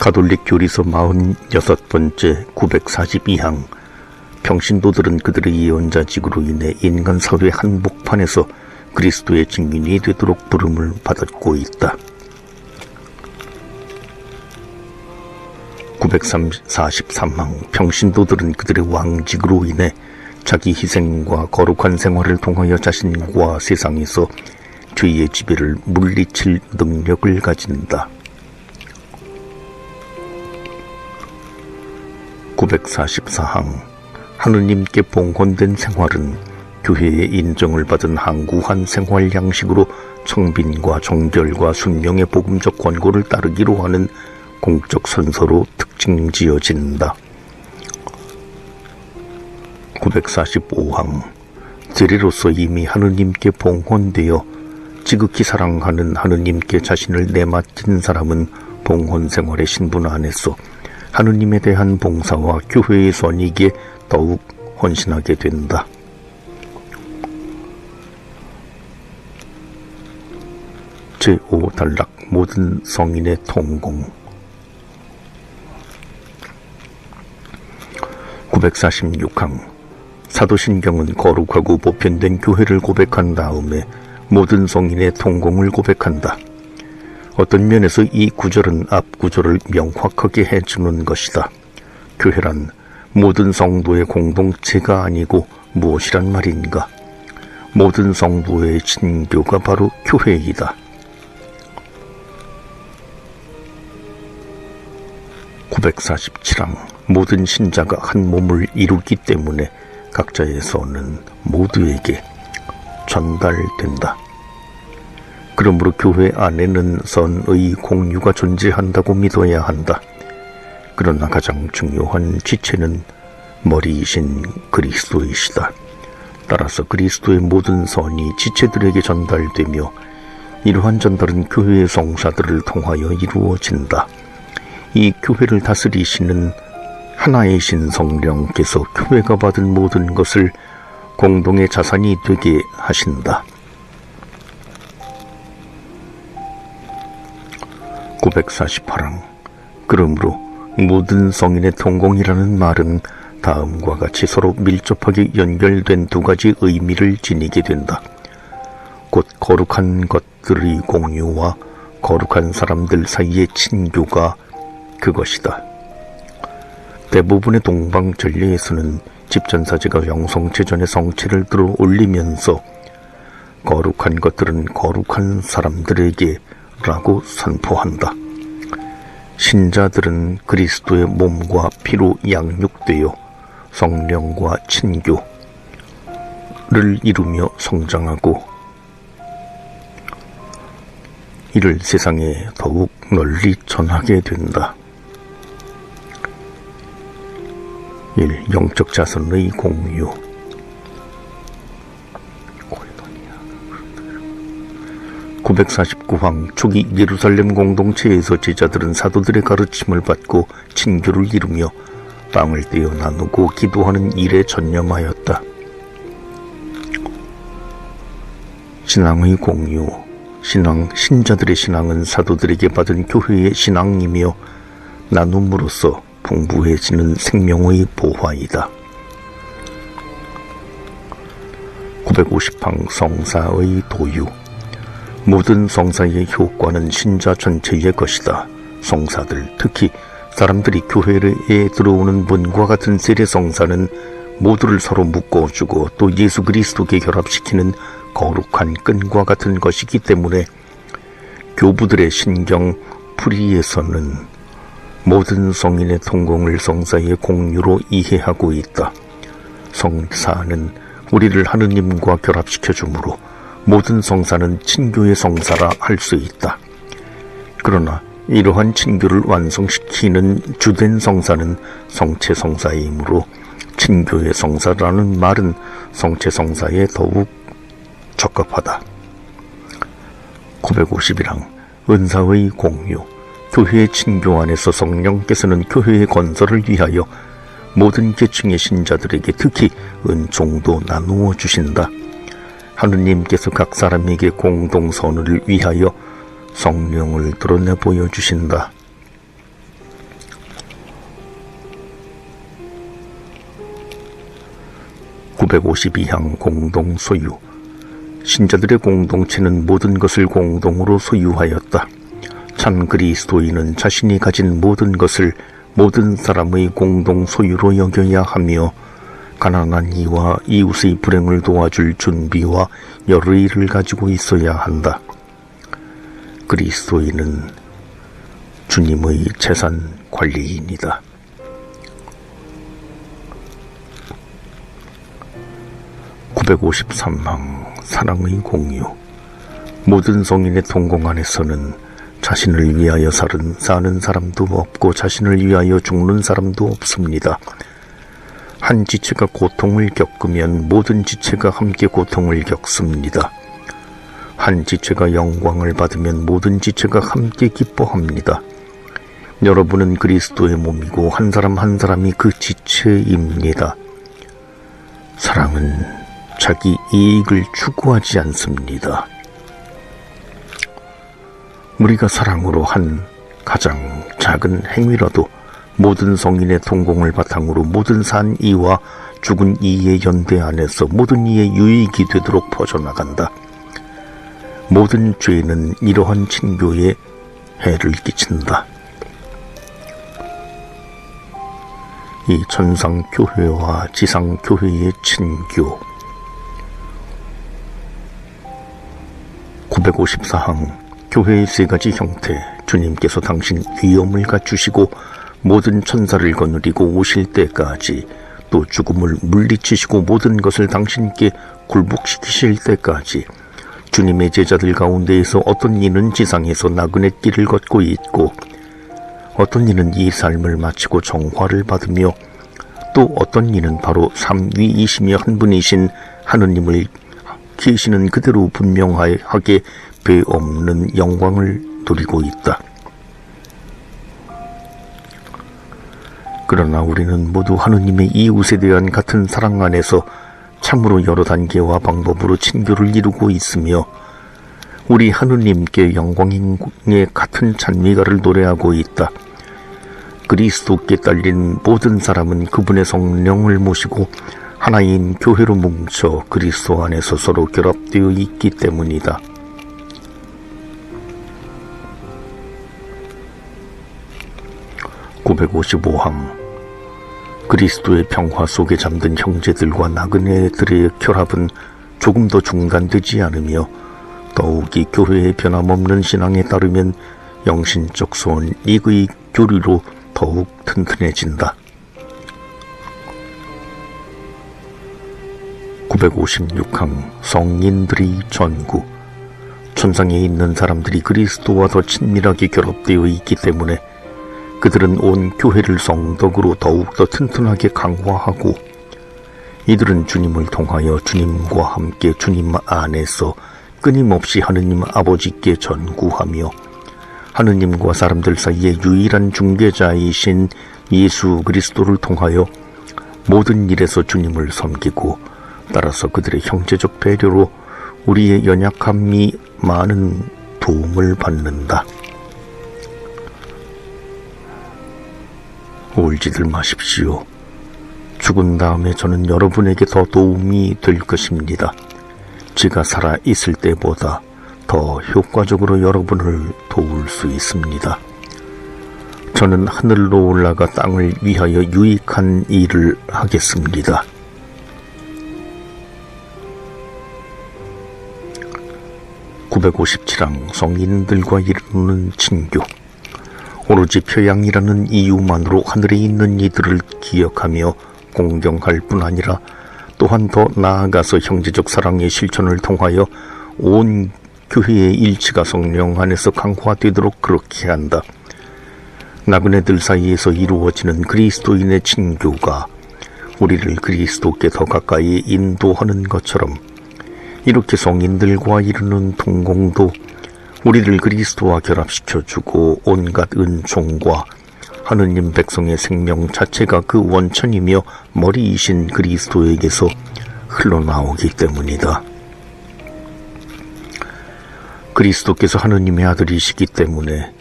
가톨릭 교리서 46번째 942항 평신도들은 그들의 예언자직으로 인해 인간 사회 한복판에서 그리스도의 증인이 되도록 부름을 받고 있다. 943항 평신도들은 그들의 왕직으로 인해 자기 희생과 거룩한 생활을 통하여 자신과 세상에서 죄의 지배를 물리칠 능력을 가진다. 944항 하느님께 봉헌된 생활은 교회의 인정을 받은 항구한 생활 양식으로 청빈과 정결과 순명의 복음적 권고를 따르기로 하는 공적 선서로 특징지어진다. 945항 제례로서 이미 하느님께 봉헌되어 지극히 사랑하는 하느님께 자신을 내맡긴 사람은 봉헌 생활의 신분 안에서 하느님에 대한 봉사와 교회의 선익에 더욱 헌신하게 된다. 제5단락 모든 성인의 통공 946항 사도신경은 거룩하고 보편된 교회를 고백한 다음에 모든 성인의 통공을 고백한다. 어떤 면에서 이 구절은 앞 구절을 명확하게 해주는 것이다. 교회란 모든 성도의 공동체가 아니고 무엇이란 말인가? 모든 성도의 친교가 바로 교회이다. 947항 모든 신자가 한 몸을 이루기 때문에 각자의 선은 모두에게 전달된다. 그러므로 교회 안에는 선의 공유가 존재한다고 믿어야 한다. 그러나 가장 중요한 지체는 머리이신 그리스도이시다. 따라서 그리스도의 모든 선이 지체들에게 전달되며 이러한 전달은 교회의 성사들을 통하여 이루어진다. 이 교회를 다스리시는 하나이신 성령께서 교회가 받은 모든 것을 공동의 자산이 되게 하신다. 948항 그러므로 모든 성인의 통공이라는 말은 다음과 같이 서로 밀접하게 연결된 두 가지 의미를 지니게 된다. 곧 거룩한 것들의 공유와 거룩한 사람들 사이의 친교가 그것이다. 대부분의 동방 전례에서는 집전사제가 영성체 전에 성체를 들어 올리면서 거룩한 것들은 거룩한 사람들에게 라고 선포한다. 신자들은 그리스도의 몸과 피로 양육되어 성령과 친교를 이루며 성장하고 이를 세상에 더욱 널리 전하게 된다. 1. 영적 자선의 공유 949항 초기 예루살렘 공동체에서 제자들은 사도들의 가르침을 받고 친교를 이루며 빵을 떼어 나누고 기도하는 일에 전념하였다. 신앙의 공유 신자들의 신앙은 사도들에게 받은 교회의 신앙이며 나눔으로써 풍부해지는 생명의 보화이다. 950항 성사의 도유 모든 성사의 효과는 신자 전체의 것이다. 성사들, 특히 사람들이 교회에 들어오는 문과 같은 세례 성사는 모두를 서로 묶어주고 또 예수 그리스도께 결합시키는 거룩한 끈과 같은 것이기 때문에 교부들의 신경 풀이에서는 모든 성인의 통공을 성사의 공유로 이해하고 있다. 성사는 우리를 하느님과 결합시켜 주므로 모든 성사는 친교의 성사라 할 수 있다. 그러나 이러한 친교를 완성시키는 주된 성사는 성체 성사이므로 친교의 성사라는 말은 성체 성사에 더욱 적합하다. 951항 은사의 공유 교회의 친교 안에서 성령께서는 교회의 건설을 위하여 모든 계층의 신자들에게 특히 은총도 나누어 주신다. 하느님께서 각 사람에게 공동선을 위하여 성령을 드러내 보여주신다. 952항 공동소유. 신자들의 공동체는 모든 것을 공동으로 소유하였다. 참 그리스도인은 자신이 가진 모든 것을 모든 사람의 공동 소유로 여겨야 하며 가난한 이와 이웃의 불행을 도와줄 준비와 열의를 가지고 있어야 한다. 그리스도인은 주님의 재산 관리인이다. (953항) 사랑의 공유. 모든 성인의 통공 안에서는 자신을 위하여 사는 사람도 없고 자신을 위하여 죽는 사람도 없습니다. 한 지체가 고통을 겪으면 모든 지체가 함께 고통을 겪습니다. 한 지체가 영광을 받으면 모든 지체가 함께 기뻐합니다. 여러분은 그리스도의 몸이고 한 사람 한 사람이 그 지체입니다. 사랑은 자기 이익을 추구하지 않습니다. 우리가 사랑으로 한 가장 작은 행위라도 모든 성인의 통공을 바탕으로 모든 산 이와 죽은 이의 연대 안에서 모든 이의 유익이 되도록 퍼져나간다. 모든 죄는 이러한 친교에 해를 끼친다. 이 천상교회와 지상교회의 친교. 954항 교회의 세 가지 형태. 주님께서 당신 위엄을 갖추시고 모든 천사를 거느리고 오실 때까지, 또 죽음을 물리치시고 모든 것을 당신께 굴복시키실 때까지, 주님의 제자들 가운데에서 어떤 이는 지상에서 나그네 길을 걷고 있고 어떤 이는 이 삶을 마치고 정화를 받으며 또 어떤 이는 바로 삼위이시며 한 분이신 하느님을 계시는 그대로 분명하게 배 없는 영광을 누리고 있다. 그러나 우리는 모두 하느님의 이웃에 대한 같은 사랑 안에서 참으로 여러 단계와 방법으로 친교를 이루고 있으며 우리 하느님께 영광의 같은 찬미가를 노래하고 있다. 그리스도께 딸린 모든 사람은 그분의 성령을 모시고 하나인 교회로 뭉쳐 그리스도 안에서 서로 결합되어 있기 때문이다. (955항) 그리스도의 평화 속에 잠든 형제들과 나그네들의 결합은 조금 더 중단되지 않으며 더욱이 교회의 변함없는 신앙에 따르면 영신적 소원 이의 교리로 더욱 튼튼해진다. 956항 성인들의 전구. 천상에 있는 사람들이 그리스도와 더 친밀하게 결합되어 있기 때문에 그들은 온 교회를 성덕으로 더욱더 튼튼하게 강화하고, 이들은 주님을 통하여 주님과 함께 주님 안에서 끊임없이 하느님 아버지께 전구하며 하느님과 사람들 사이의 유일한 중개자이신 예수 그리스도를 통하여 모든 일에서 주님을 섬기고, 따라서 그들의 형제적 배려로 우리의 연약함이 많은 도움을 받는다. 울지들 마십시오. 죽은 다음에 저는 여러분에게 더 도움이 될 것입니다. 제가 살아 있을 때보다 더 효과적으로 여러분을 도울 수 있습니다. 저는 하늘로 올라가 땅을 위하여 유익한 일을 하겠습니다. (957항) 성인들과 이루는 친교. 오로지 표양이라는 이유만으로 하늘에 있는 이들을 기억하며 공경할 뿐 아니라 또한 더 나아가서 형제적 사랑의 실천을 통하여 온 교회의 일치가 성령 안에서 강화되도록 그렇게 한다. 나그네들 사이에서 이루어지는 그리스도인의 친교가 우리를 그리스도께 더 가까이 인도하는 것처럼, 이렇게 성인들과 이루는 동공도 우리를 그리스도와 결합시켜주고 온갖 은총과 하느님 백성의 생명 자체가 그 원천이며 머리이신 그리스도에게서 흘러나오기 때문이다. 그리스도께서 하느님의 아들이시기 때문에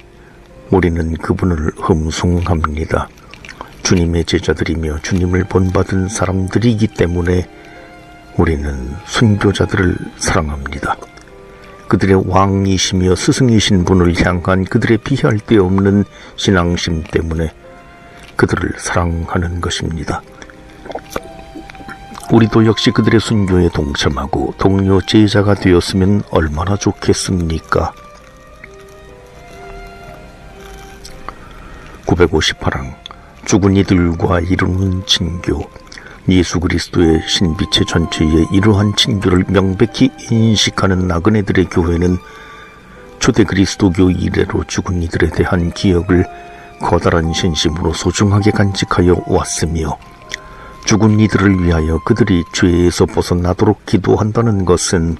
우리는 그분을 흠숭합니다. 주님의 제자들이며 주님을 본받은 사람들이기 때문에 우리는 순교자들을 사랑합니다. 그들의 왕이시며 스승이신 분을 향한 그들의 비할 데 없는 신앙심 때문에 그들을 사랑하는 것입니다. 우리도 역시 그들의 순교에 동참하고 동료 제자가 되었으면 얼마나 좋겠습니까? 958항 죽은 이들과 이루는 친교. 예수 그리스도의 신비체 전체에 이러한 친교를 명백히 인식하는 나그네들의 교회는 초대 그리스도교 이래로 죽은 이들에 대한 기억을 커다란 신심으로 소중하게 간직하여 왔으며, 죽은 이들을 위하여 그들이 죄에서 벗어나도록 기도한다는 것은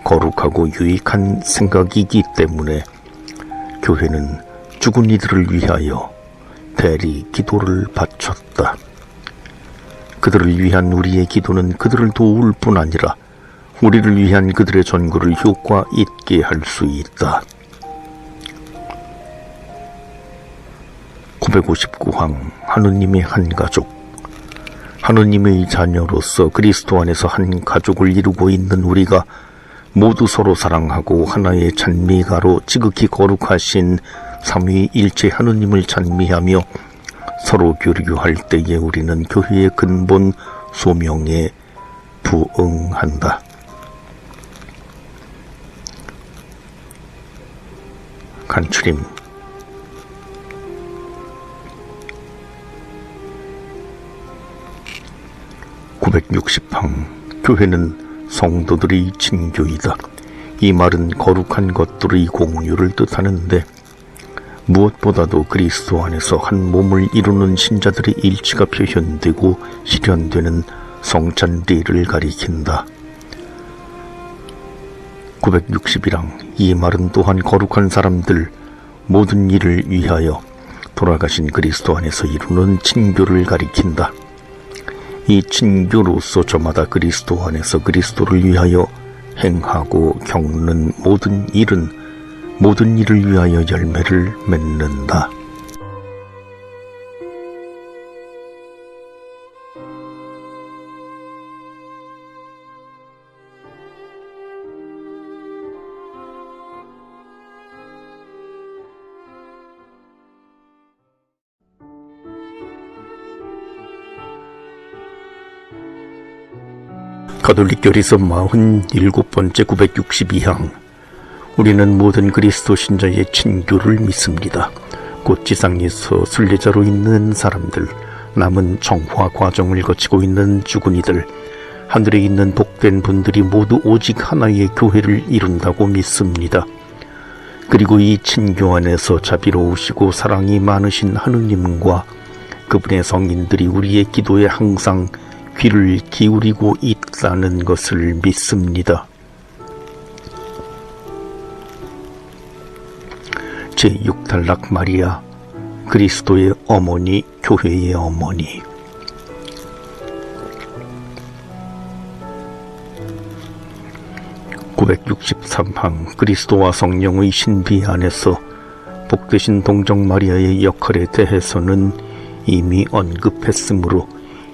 거룩하고 유익한 생각이기 때문에 교회는 죽은 이들을 위하여 대리 기도를 바쳤다. 그들을 위한 우리의 기도는 그들을 도울 뿐 아니라 우리를 위한 그들의 전구를 효과 있게 할 수 있다. 959항 하느님의 한 가족. 하느님의 자녀로서 그리스도 안에서 한 가족을 이루고 있는 우리가 모두 서로 사랑하고 하나의 찬미가로 지극히 거룩하신 삼위일체 하느님을 찬미하며 서로 교류할 때에 우리는 교회의 근본 소명에 부응한다. 간추림. (960항) 교회는 성도들의 친교이다. 이 말은 거룩한 것들의 공유를 뜻하는데, 무엇보다도 그리스도 안에서 한 몸을 이루는 신자들의 일치가 표현되고 실현되는 성찬리를 가리킨다. 961항 이 말은 또한 거룩한 사람들 모든 일을 위하여 돌아가신 그리스도 안에서 이루는 친교를 가리킨다. 이 친교로서 저마다 그리스도 안에서 그리스도를 위하여 행하고 겪는 모든 일은 모든 일을 위하여 열매를 맺는다. 가톨릭교리서 47번째 962항 우리는 모든 그리스도 신자의 친교를 믿습니다. 곧 지상에서 순례자로 있는 사람들, 남은 정화 과정을 거치고 있는 죽은 이들, 하늘에 있는 복된 분들이 모두 오직 하나의 교회를 이룬다고 믿습니다. 그리고 이 친교 안에서 자비로우시고 사랑이 많으신 하느님과 그분의 성인들이 우리의 기도에 항상 귀를 기울이고 있다는 것을 믿습니다. 제6단락 마리아, 그리스도의 어머니, 교회의 어머니. (963항) 그리스도와 성령의 신비 안에서 복되신 동정 마리아의 역할에 대해서는 이미 언급했으므로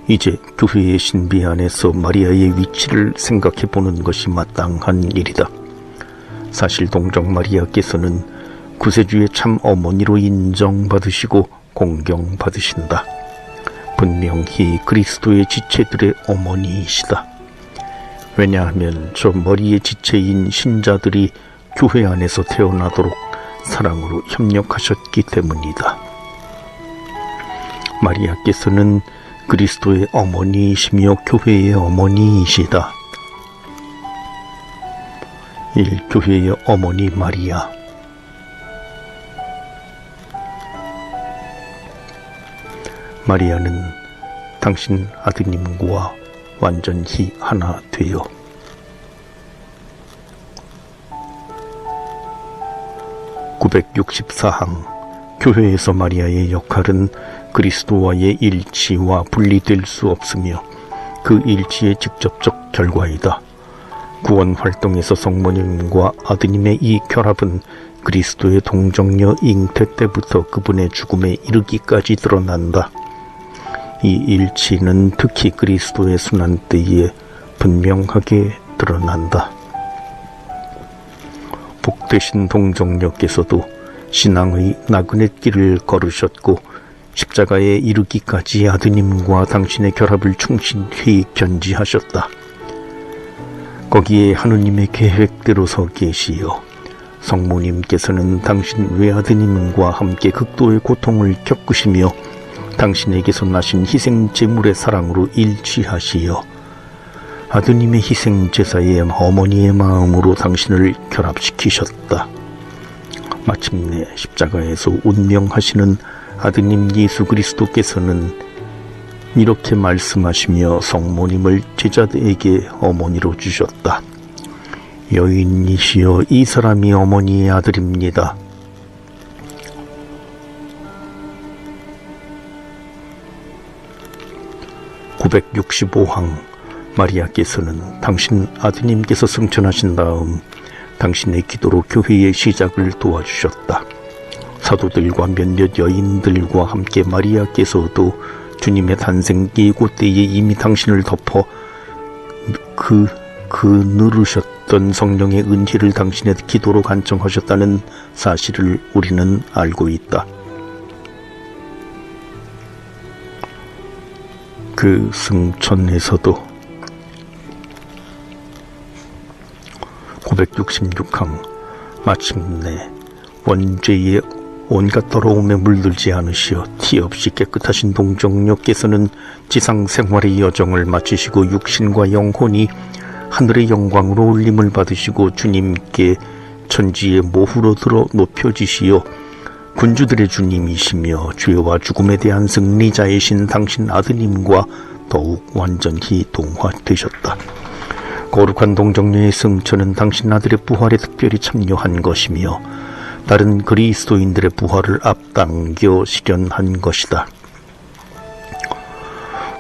이제 교회의 신비 안에서 마리아의 위치를 생각해 보는 것이 마땅한 일이다. 사실 동정 마리아께서는 구세주의 참 어머니로 인정받으시고 공경받으신다. 분명히 그리스도의 지체들의 어머니이시다. 왜냐하면 저 머리의 지체인 신자들이 교회 안에서 태어나도록 사랑으로 협력하셨기 때문이다. 마리아께서는 그리스도의 어머니이시며 교회의 어머니이시다. 1. 교회의 어머니 마리아. 마리아는 당신 아드님과 완전히 하나 되어 964항 교회에서 마리아의 역할은 그리스도와의 일치와 분리될 수 없으며 그 일치의 직접적 결과이다. 구원 활동에서 성모님과 아드님의 이 결합은 그리스도의 동정녀 잉태 때부터 그분의 죽음에 이르기까지 드러난다. 이 일치는 특히 그리스도의 순환 때에 분명하게 드러난다. 복되신 동정녀께서도 신앙의 나그네 길을 걸으셨고 십자가에 이르기까지 아드님과 당신의 결합을 충실히 견지하셨다. 거기에 하느님의 계획대로 서 계시어 성모님께서는 당신 외아드님과 함께 극도의 고통을 겪으시며 당신에게서 나신 희생제물의 사랑으로 일치하시어 아드님의 희생제사에 어머니의 마음으로 당신을 결합시키셨다. 마침내 십자가에서 운명하시는 아드님 예수 그리스도께서는 이렇게 말씀하시며 성모님을 제자들에게 어머니로 주셨다. 여인이시여, 이 사람이 어머니의 아들입니다. (965항) 마리아께서는 당신 아드님께서 승천하신 다음 당신의 기도로 교회의 시작을 도와주셨다. 사도들과 몇몇 여인들과 함께 마리아께서도 주님의 탄생 예고 때에 이미 당신을 덮어 누르셨던 성령의 은혜를 당신의 기도로 간청하셨다는 사실을 우리는 알고 있다. 그 승천에서도 966항 마침내 원죄의 온갖 더러움에 물들지 않으시어 티 없이 깨끗하신 동정녀께서는 지상 생활의 여정을 마치시고 육신과 영혼이 하늘의 영광으로 울림을 받으시고 주님께 천지의 모후로 들어 높여지시어 군주들의 주님이시며 죄와 죽음에 대한 승리자이신 당신 아드님과 더욱 완전히 동화되셨다. 거룩한 동정녀의 승천은 당신 아들의 부활에 특별히 참여한 것이며 다른 그리스도인들의 부활을 앞당겨 실현한 것이다.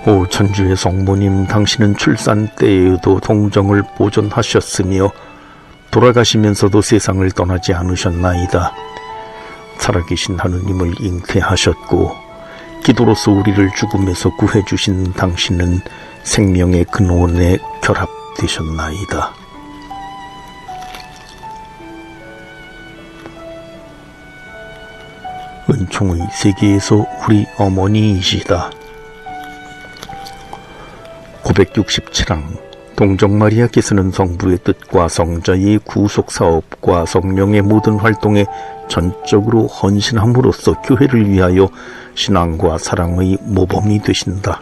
오 천주의 성모님, 당신은 출산 때에도 동정을 보존하셨으며 돌아가시면서도 세상을 떠나지 않으셨나이다. 살아계신 하느님을 잉태하셨고 기도로서 우리를 죽음에서 구해주신 당신은 생명의 근원에 결합되셨나이다. 은총의 세계에서 우리 어머니이시다. 967항 동정마리아께서는 성부의 뜻과 성자의 구속사업과 성령의 모든 활동에 전적으로 헌신함으로써 교회를 위하여 신앙과 사랑의 모범이 되신다.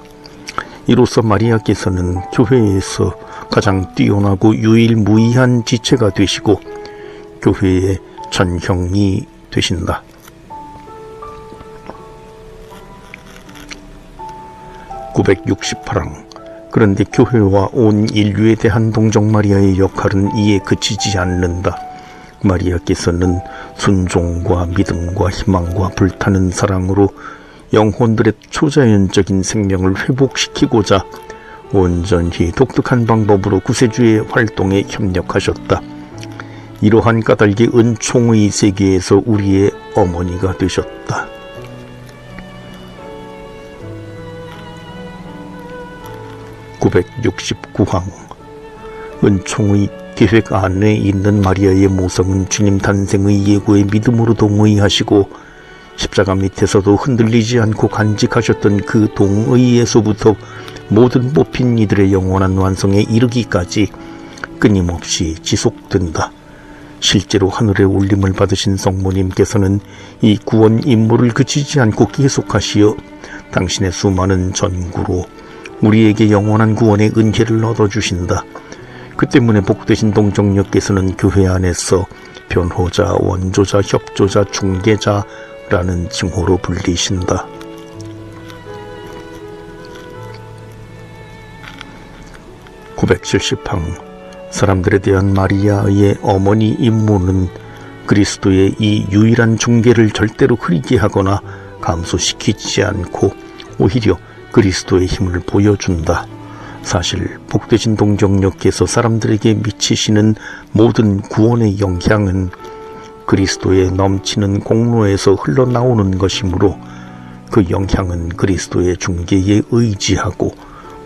이로써 마리아께서는 교회에서 가장 뛰어나고 유일무이한 지체가 되시고 교회의 전형이 되신다. 968항 그런데 교회와 온 인류에 대한 동정마리아의 역할은 이에 그치지 않는다. 마리아께서는 순종과 믿음과 희망과 불타는 사랑으로 영혼들의 초자연적인 생명을 회복시키고자 온전히 독특한 방법으로 구세주의 활동에 협력하셨다. 이러한 까닭에 은총의 세계에서 우리의 어머니가 되셨다. 969항 은총의 계획 안에 있는 마리아의 모성은 주님 탄생의 예고에 믿음으로 동의하시고 십자가 밑에서도 흔들리지 않고 간직하셨던 그 동의에서부터 모든 뽑힌 이들의 영원한 완성에 이르기까지 끊임없이 지속된다. 실제로 하늘의 울림을 받으신 성모님께서는 이 구원 임무를 그치지 않고 계속하시어 당신의 수많은 전구로 우리에게 영원한 구원의 은혜를 얻어주신다. 그 때문에 복되신 동정녀께서는 교회 안에서 변호자, 원조자, 협조자, 중개자라는 칭호로 불리신다. 970항 사람들에 대한 마리아의 어머니 임무는 그리스도의 이 유일한 중개를 절대로 흐리게 하거나 감소시키지 않고 오히려 그리스도의 힘을 보여준다. 사실 복되신 동정녀께서 사람들에게 미치시는 모든 구원의 영향은 그리스도의 넘치는 공로에서 흘러나오는 것이므로 그 영향은 그리스도의 중개에 의지하고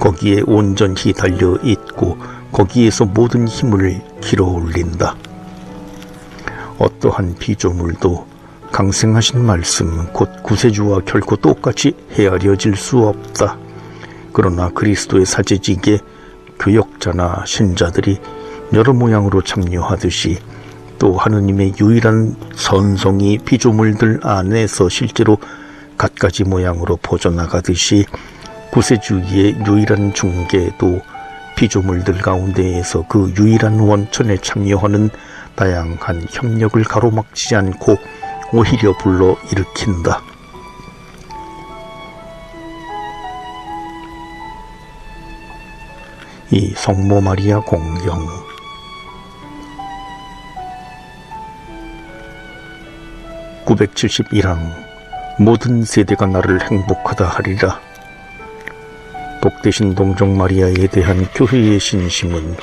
거기에 온전히 달려 있고 거기에서 모든 힘을 길어 올린다. 어떠한 피조물도 강생하신 말씀 곧 구세주와 결코 똑같이 헤아려질 수 없다. 그러나 그리스도의 사제직에 교역자나 신자들이 여러 모양으로 참여하듯이 또 하느님의 유일한 선성이 피조물들 안에서 실제로 갖가지 모양으로 퍼져나가듯이 구세주의 유일한 중개도 피조물들 가운데에서 그 유일한 원천에 참여하는 다양한 협력을 가로막지 않고 오히려 불러 일으킨다. 이 성모 마리아 공경. (971항) 모든 세대가 나를 행복하다 하리라. 복되신 동정 마리아에 대한 교회의 신심은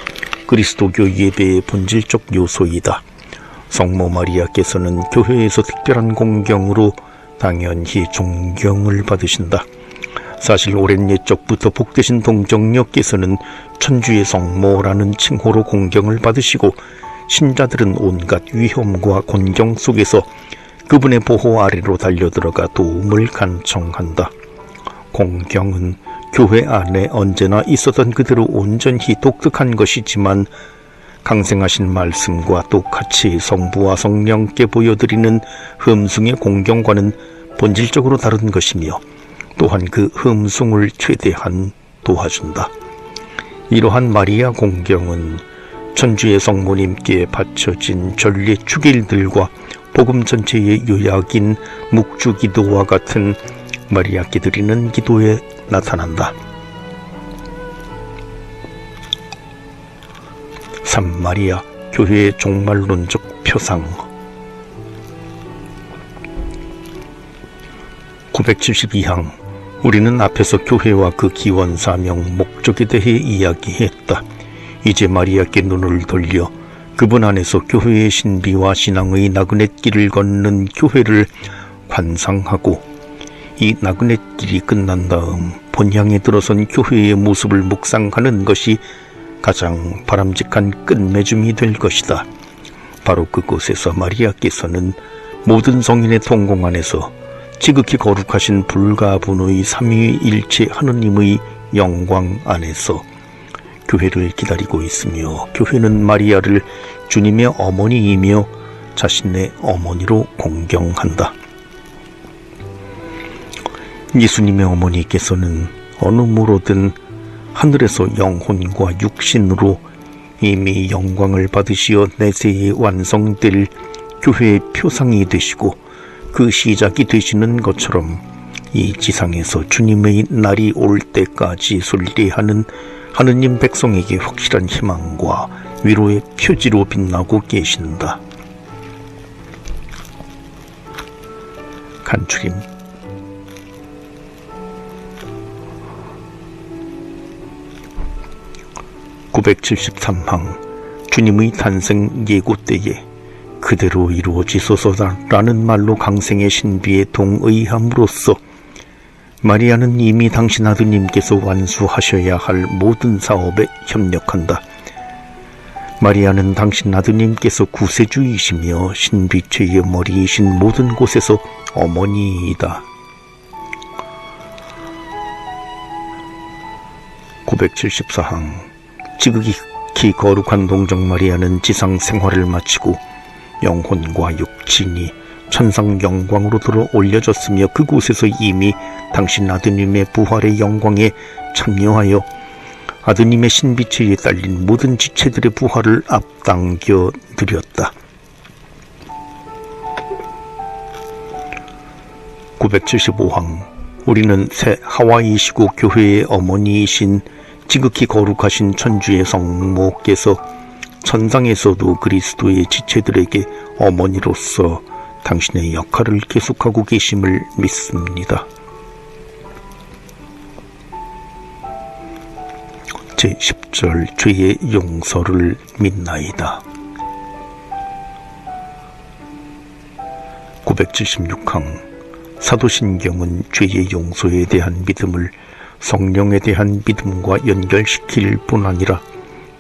그리스도교 예배의 본질적 요소이다. 성모 마리아께서는 교회에서 특별한 공경으로 당연히 존경을 받으신다. 사실 오랜 옛적부터 복되신 동정녀께서는 천주의 성모라는 칭호로 공경을 받으시고 신자들은 온갖 위험과 곤경 속에서 그분의 보호 아래로 달려들어가 도움을 간청한다. 공경은 교회 안에 언제나 있었던 그대로 온전히 독특한 것이지만 강생하신 말씀과 똑같이 성부와 성령께 보여드리는 흠숭의 공경과는 본질적으로 다른 것이며 또한 그 흠숭을 최대한 도와준다. 이러한 마리아 공경은 천주의 성모님께 바쳐진 전례 축일들과 복음 전체의 요약인 묵주기도와 같은 마리아께 드리는 기도에 나타난다. 3. 마리아 교회의 종말론적 표상. 972항 우리는 앞에서 교회와 그 기원, 사명, 목적에 대해 이야기했다. 이제 마리아께 눈을 돌려 그분 안에서 교회의 신비와 신앙의 나그네길을 걷는 교회를 관상하고 이 나그네길이 끝난 다음 본향에 들어선 교회의 모습을 묵상하는 것이 가장 바람직한 끝맺음이 될 것이다. 바로 그곳에서 마리아께서는 모든 성인의 동공 안에서 지극히 거룩하신 불가분의 삼위일체 하느님의 영광 안에서 교회를 기다리고 있으며 교회는 마리아를 주님의 어머니이며 자신의 어머니로 공경한다. 예수님의 어머니께서는 어느 무로든 하늘에서 영혼과 육신으로 이미 영광을 받으시어 내세에 완성될 교회의 표상이 되시고 그 시작이 되시는 것처럼 이 지상에서 주님의 날이 올 때까지 순례하는 하느님 백성에게 확실한 희망과 위로의 표지로 빛나고 계신다. 간추림. (973항) 주님의 탄생 예고 때에 그대로 이루어지소서라는 말로 강생의 신비에 동의함으로써 마리아는 이미 당신 아드님께서 완수하셔야 할 모든 사업에 협력한다. 마리아는 당신 아드님께서 구세주이시며 신비체의 머리이신 모든 곳에서 어머니이다. 974항 지극히 거룩한 동정 마리아는 지상 생활을 마치고 영혼과 육신이 천상 영광으로 들어 올려졌으며 그곳에서 이미 당신 아드님의 부활의 영광에 참여하여 아드님의 신비체에 딸린 모든 지체들의 부활을 앞당겨 드렸다. 975항 우리는 새 하와이시고 교회의 어머니이신 지극히 거룩하신 천주의 성모께서 천상에서도 그리스도의 지체들에게 어머니로서 당신의 역할을 계속하고 계심을 믿습니다. 제10절 죄의 용서를 믿나이다. 976항 사도신경은 죄의 용서에 대한 믿음을 성령에 대한 믿음과 연결시킬 뿐 아니라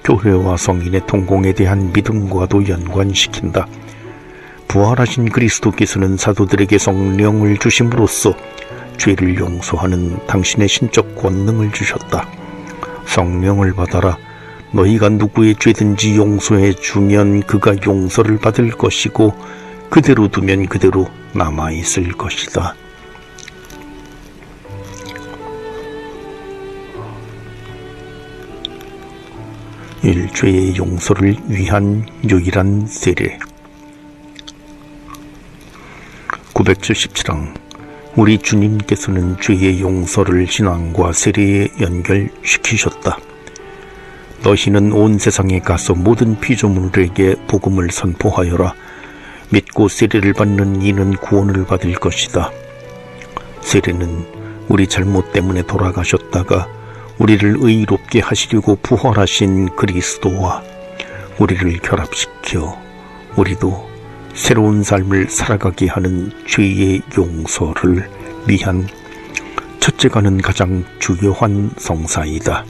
교회와 성인의 동공에 대한 믿음과도 연관시킨다. 부활하신 그리스도께서는 사도들에게 성령을 주심으로써 죄를 용서하는 당신의 신적 권능을 주셨다. 성령을 받아라. 너희가 누구의 죄든지 용서해 주면 그가 용서를 받을 것이고 그대로 두면 그대로 남아있을 것이다. 죄의 용서를 위한 유일한 세례. 977항. 우리 주님께서는 죄의 용서를 신앙과 세례에 연결시키셨다. 너희는 온 세상에 가서 모든 피조물에게 복음을 선포하여라. 믿고 세례를 받는 이는 구원을 받을 것이다. 세례는 우리 잘못 때문에 돌아가셨다가 우리를 의롭게 하시려고 부활하신 그리스도와 우리를 결합시켜 우리도 새로운 삶을 살아가게 하는 죄의 용서를 위한 첫째가는 가장 중요한 성사이다.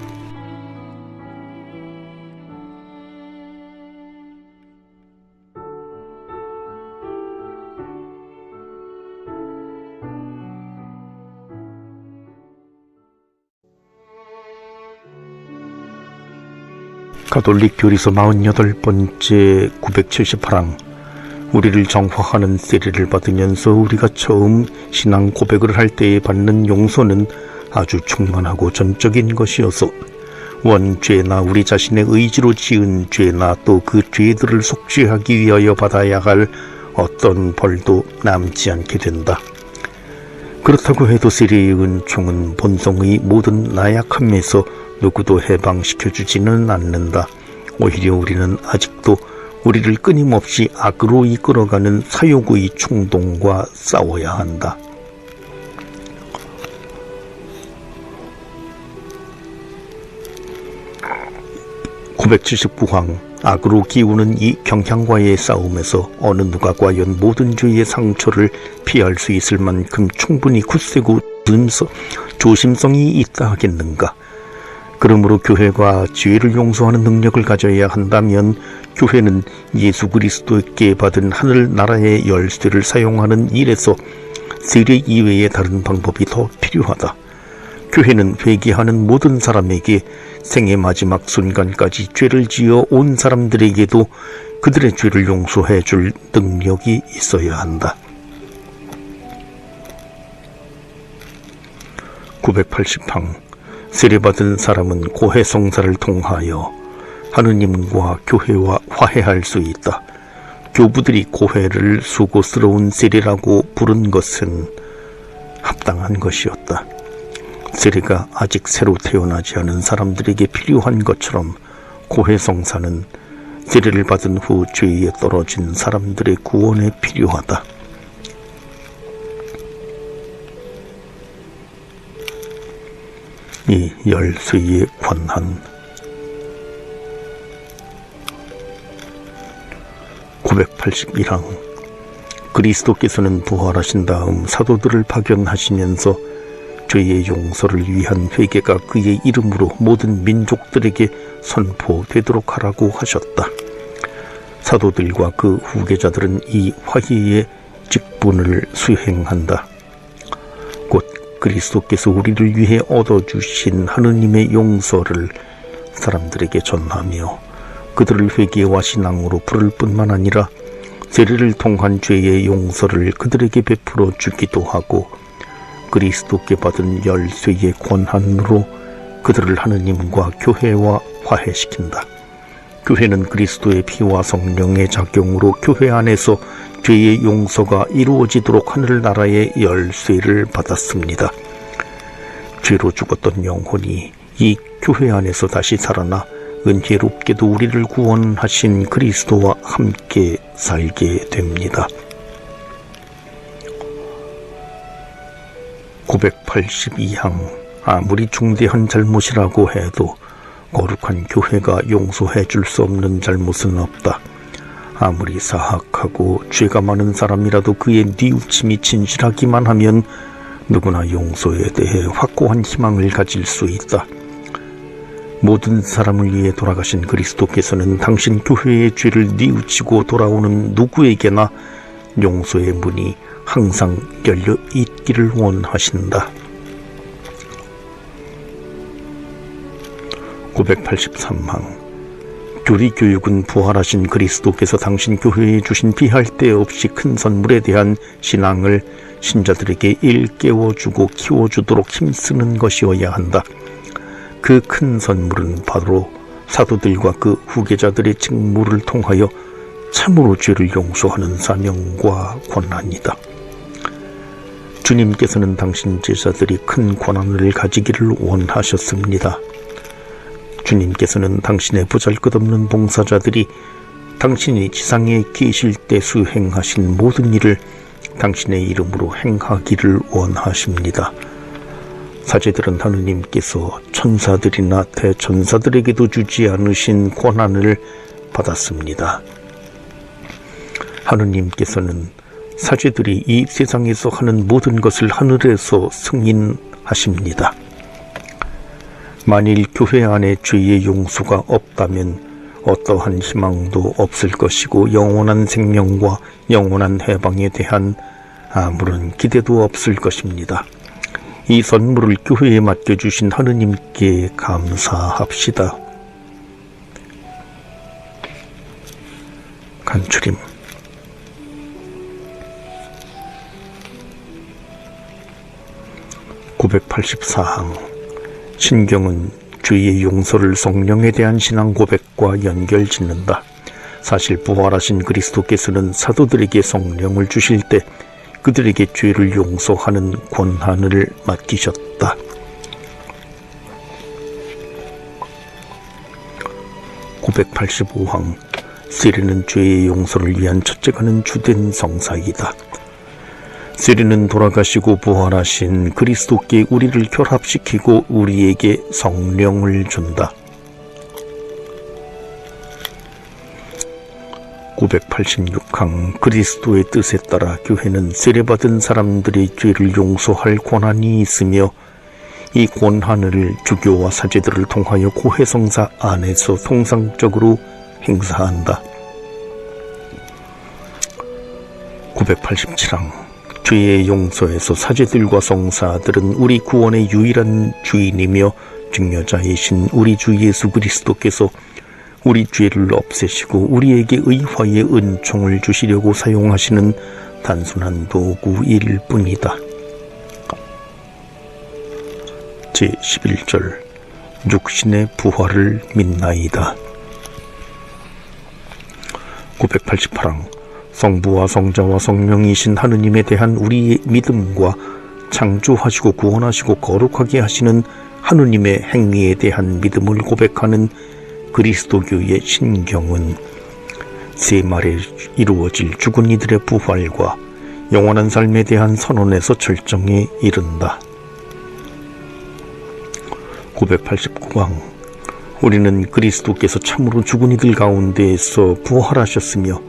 가톨릭 교리서 48번째 978항. 우리를 정화하는 세례를 받으면서 우리가 처음 신앙 고백을 할 때에 받는 용서는 아주 충만하고 전적인 것이어서 원죄나 우리 자신의 의지로 지은 죄나 또 그 죄들을 속죄하기 위하여 받아야 할 어떤 벌도 남지 않게 된다. 그렇다고 해도 세례의 은총은 본성의 모든 나약함에서 누구도 해방시켜주지는 않는다. 오히려 우리는 아직도 우리를 끊임없이 악으로 이끌어가는 사욕의 충동과 싸워야 한다. (979항) 악으로 기우는 이 경향과의 싸움에서 어느 누가 과연 모든 죄의 상처를 피할 수 있을 만큼 충분히 굳세고 조심성이 있다 하겠는가? 그러므로 교회가 죄를 용서하는 능력을 가져야 한다면 교회는 예수 그리스도께 받은 하늘나라의 열쇠를 사용하는 일에서 세례 이외의 다른 방법이 더 필요하다. 교회는 회개하는 모든 사람에게 생의 마지막 순간까지 죄를 지어 온 사람들에게도 그들의 죄를 용서해 줄 능력이 있어야 한다. 980항. 세례받은 사람은 고해성사를 통하여 하느님과 교회와 화해할 수 있다. 교부들이 고해를 수고스러운 세례라고 부른 것은 합당한 것이었다. 세례가 아직 새로 태어나지 않은 사람들에게 필요한 것처럼 고해성사는 세례를 받은 후 죄에 떨어진 사람들의 구원에 필요하다. 이 열쇠의 권한. 981항. 그리스도께서는 부활하신 다음 사도들을 파견하시면서 죄의 용서를 위한 회개가 그의 이름으로 모든 민족들에게 선포되도록 하라고 하셨다. 사도들과 그 후계자들은 이 화해의 직분을 수행한다. 곧 그리스도께서 우리를 위해 얻어주신 하느님의 용서를 사람들에게 전하며 그들을 회개와 신앙으로 부를 뿐만 아니라 세례를 통한 죄의 용서를 그들에게 베풀어 주기도 하고 그리스도께 받은 열쇠의 권한으로 그들을 하느님과 교회와 화해시킨다. 교회는 그리스도의 피와 성령의 작용으로 교회 안에서 죄의 용서가 이루어지도록 하늘나라의 열쇠를 받았습니다. 죄로 죽었던 영혼이 이 교회 안에서 다시 살아나 은혜롭게도 우리를 구원하신 그리스도와 함께 살게 됩니다. 982항. 아무리 중대한 잘못이라고 해도 거룩한 교회가 용서해 줄 수 없는 잘못은 없다. 아무리 사악하고 죄가 많은 사람이라도 그의 뉘우침이 진실하기만 하면 누구나 용서에 대해 확고한 희망을 가질 수 있다. 모든 사람을 위해 돌아가신 그리스도께서는 당신 교회의 죄를 뉘우치고 돌아오는 누구에게나 용서의 문이 항상 열려 있기를 원하신다. 983항 교리교육은 부활하신 그리스도께서 당신 교회에 주신 비할 데 없이 큰 선물에 대한 신앙을 신자들에게 일깨워주고 키워주도록 힘쓰는 것이어야 한다. 그 큰 선물은 바로 사도들과 그 후계자들의 직무를 통하여 참으로 죄를 용서하는 사명과 권한이다. 주님께서는 당신 제자들이 큰 권한을 가지기를 원하셨습니다. 주님께서는 당신의 보잘것없는 봉사자들이 당신이 지상에 계실 때 수행하신 모든 일을 당신의 이름으로 행하기를 원하십니다. 사제들은 하느님께서 천사들이나 대천사들에게도 주지 않으신 권한을 받았습니다. 하느님께서는 사제들이 이 세상에서 하는 모든 것을 하늘에서 승인하십니다. 만일 교회 안에 죄의 용서가 없다면 어떠한 희망도 없을 것이고 영원한 생명과 영원한 해방에 대한 아무런 기대도 없을 것입니다. 이 선물을 교회에 맡겨주신 하느님께 감사합시다. 간추림. (984항) 신경은 죄의 용서를 성령에 대한 신앙 고백과 연결짓는다. 사실 부활하신 그리스도께서는 사도들에게 성령을 주실 때 그들에게 죄를 용서하는 권한을 맡기셨다. (985항) 세례는 죄의 용서를 위한 첫째가는 주된 성사이다. 세례는 돌아가시고 부활하신 그리스도께 우리를 결합시키고 우리에게 성령을 준다. 986항 그리스도의 뜻에 따라 교회는 세례받은 사람들의 죄를 용서할 권한이 있으며 이 권한을 주교와 사제들을 통하여 고해성사 안에서 통상적으로 행사한다. 987항 죄의 용서에서 사제들과 성사들은 우리 구원의 유일한 주인이며 증여자이신 우리 주 예수 그리스도께서 우리 죄를 없애시고 우리에게 의화의 은총을 주시려고 사용하시는 단순한 도구일 뿐이다. 제11절 육신의 부활을 믿나이다. 988항 성부와 성자와 성령이신 하느님에 대한 우리의 믿음과 창조하시고 구원하시고 거룩하게 하시는 하느님의 행위에 대한 믿음을 고백하는 그리스도교의 신경은 세 말에 이루어질 죽은 이들의 부활과 영원한 삶에 대한 선언에서 절정에 이른다. 989항 우리는 그리스도께서 참으로 죽은 이들 가운데에서 부활하셨으며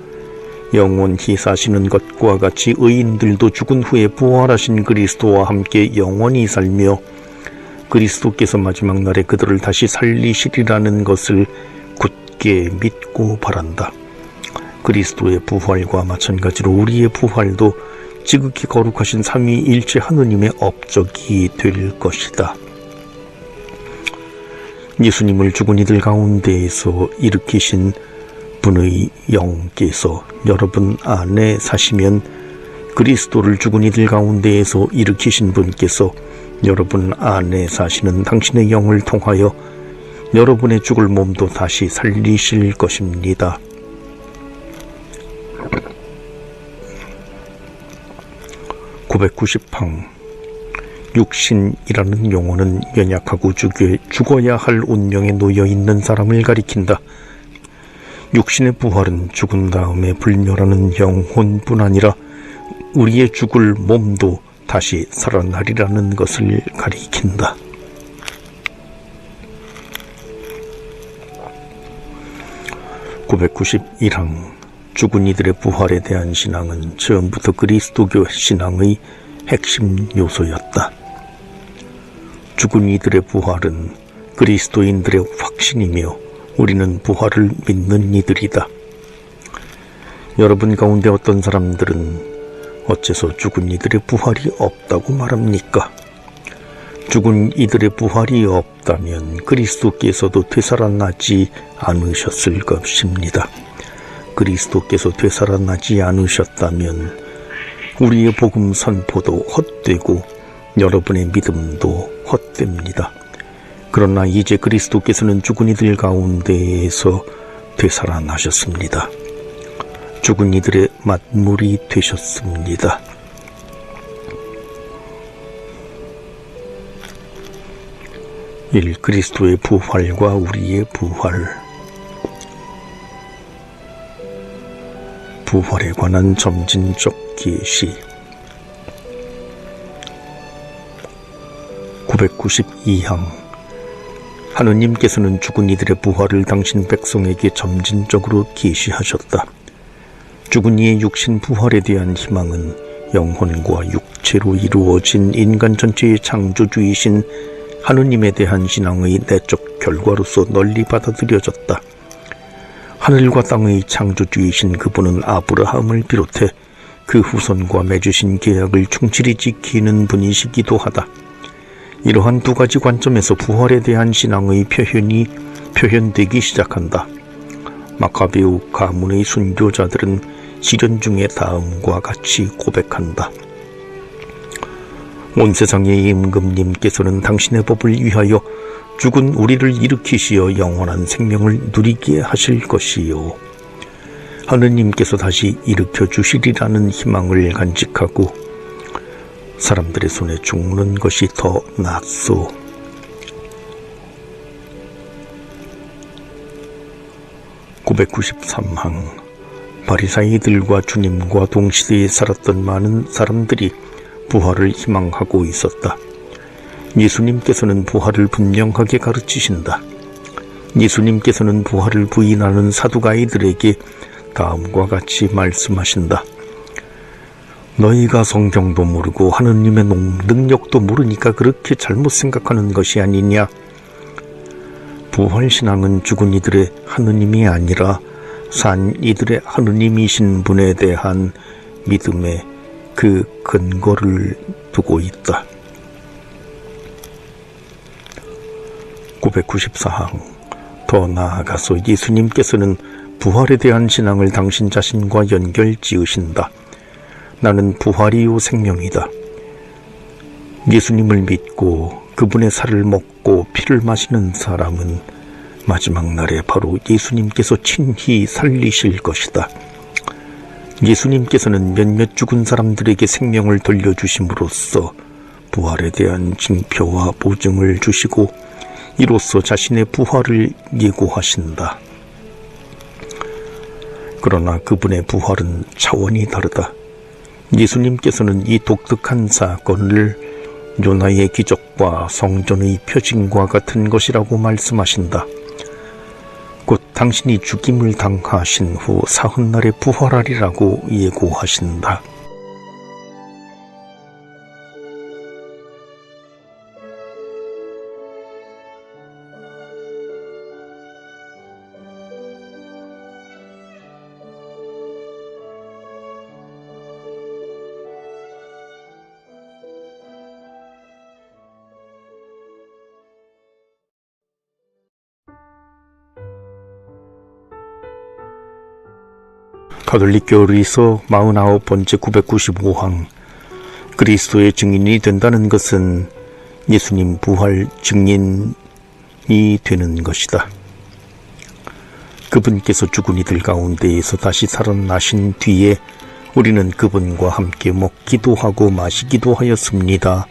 영원히 사시는 것과 같이 의인들도 죽은 후에 부활하신 그리스도와 함께 영원히 살며 그리스도께서 마지막 날에 그들을 다시 살리시리라는 것을 굳게 믿고 바란다. 그리스도의 부활과 마찬가지로 우리의 부활도 지극히 거룩하신 삼위일체 하느님의 업적이 될 것이다. 예수님을 죽은 이들 가운데에서 일으키신 분의 영께서 여러분 안에 사시면 그리스도를 죽은 이들 가운데에서 일으키신 분께서 여러분 안에 사시는 당신의 영을 통하여 여러분의 죽을 몸도 다시 살리실 것입니다. (990항) 육신이라는 용어는 연약하고 죽어야 할 운명에 놓여 있는 사람을 가리킨다. 육신의 부활은 죽은 다음에 불멸하는 영혼뿐 아니라 우리의 죽을 몸도 다시 살아나리라는 것을 가리킨다. (991항) 죽은 이들의 부활에 대한 신앙은 처음부터 그리스도교 신앙의 핵심 요소였다. 죽은 이들의 부활은 그리스도인들의 확신이며 우리는 부활을 믿는 이들이다. 여러분 가운데 어떤 사람들은 어째서 죽은 이들의 부활이 없다고 말합니까? 죽은 이들의 부활이 없다면 그리스도께서도 되살아나지 않으셨을 것입니다. 그리스도께서 되살아나지 않으셨다면 우리의 복음 선포도 헛되고 여러분의 믿음도 헛됩니다. 그러나 이제 그리스도께서는 죽은 이들 가운데에서 되살아나셨습니다. 죽은 이들의 만물이 되셨습니다. 그리스도의 부활과 우리의 부활에 관한 점진적 계시 992항 하느님께서는 죽은 이들의 부활을 당신 백성에게 점진적으로 계시하셨다. 죽은 이의 육신 부활에 대한 희망은 영혼과 육체로 이루어진 인간 전체의 창조주이신 하느님에 대한 신앙의 내적 결과로서 널리 받아들여졌다. 하늘과 땅의 창조주이신 그분은 아브라함을 비롯해 그 후손과 맺으신 계약을 충실히 지키는 분이시기도 하다. 이러한 두 가지 관점에서 부활에 대한 신앙의 표현이 표현되기 시작한다. 마카베우 가문의 순교자들은 시련 중에 다음과 같이 고백한다. 온 세상의 임금님께서는 당신의 법을 위하여 죽은 우리를 일으키시어 영원한 생명을 누리게 하실 것이요. 하느님께서 다시 일으켜 주시리라는 희망을 간직하고 사람들의 손에 죽는 것이 더 낫소. (993항) 바리사이들과 주님과 동시대에 살았던 많은 사람들이 부활을 희망하고 있었다. 예수님께서는 부활을 분명하게 가르치신다. 예수님께서는 부활을 부인하는 사두가이들에게 다음과 같이 말씀하신다. 너희가 성경도 모르고 하느님의 능력도 모르니까 그렇게 잘못 생각하는 것이 아니냐. 부활신앙은 죽은 이들의 하느님이 아니라 산 이들의 하느님이신 분에 대한 믿음의 그 근거를 두고 있다. 994항 더 나아가서 예수님께서는 부활에 대한 신앙을 당신 자신과 연결 지으신다. 나는 부활이요 생명이다. 예수님을 믿고 그분의 살을 먹고 피를 마시는 사람은 마지막 날에 바로 예수님께서 친히 살리실 것이다. 예수님께서는 몇몇 죽은 사람들에게 생명을 돌려주심으로써 부활에 대한 징표와 보증을 주시고 이로써 자신의 부활을 예고하신다. 그러나 그분의 부활은 차원이 다르다. 예수님께서는 이 독특한 사건을 요나의 기적과 성전의 표징과 같은 것이라고 말씀하신다. 곧 당신이 죽임을 당하신 후 사흘날에 부활하리라고 예고하신다. 가톨릭교리서 49번째 995항 그리스도의 증인이 된다는 것은 예수님 부활 증인이 되는 것이다. 그분께서 죽은 이들 가운데에서 다시 살아나신 뒤에 우리는 그분과 함께 먹기도 하고 마시기도 하였습니다.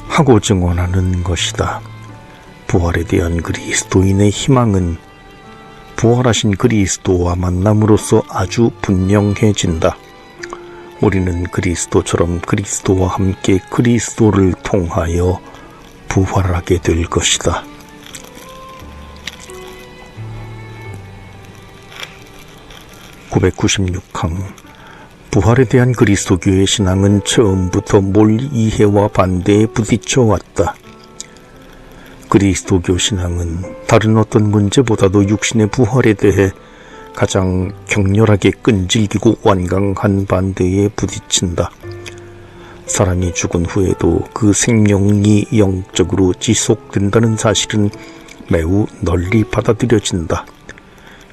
하고 증언하는 것이다. 부활에 대한 그리스도인의 희망은 부활하신 그리스도와 만남으로써 아주 분명해진다. 우리는 그리스도처럼 그리스도와 함께 그리스도를 통하여 부활하게 될 것이다. (996항) 부활에 대한 그리스도교의 신앙은 처음부터 몰리 이해와 반대에 부딪혀 왔다. 그리스도교 신앙은 다른 어떤 문제보다도 육신의 부활에 대해 가장 격렬하게 끈질기고 완강한 반대에 부딪힌다. 사람이 죽은 후에도 그 생명이 영적으로 지속된다는 사실은 매우 널리 받아들여진다.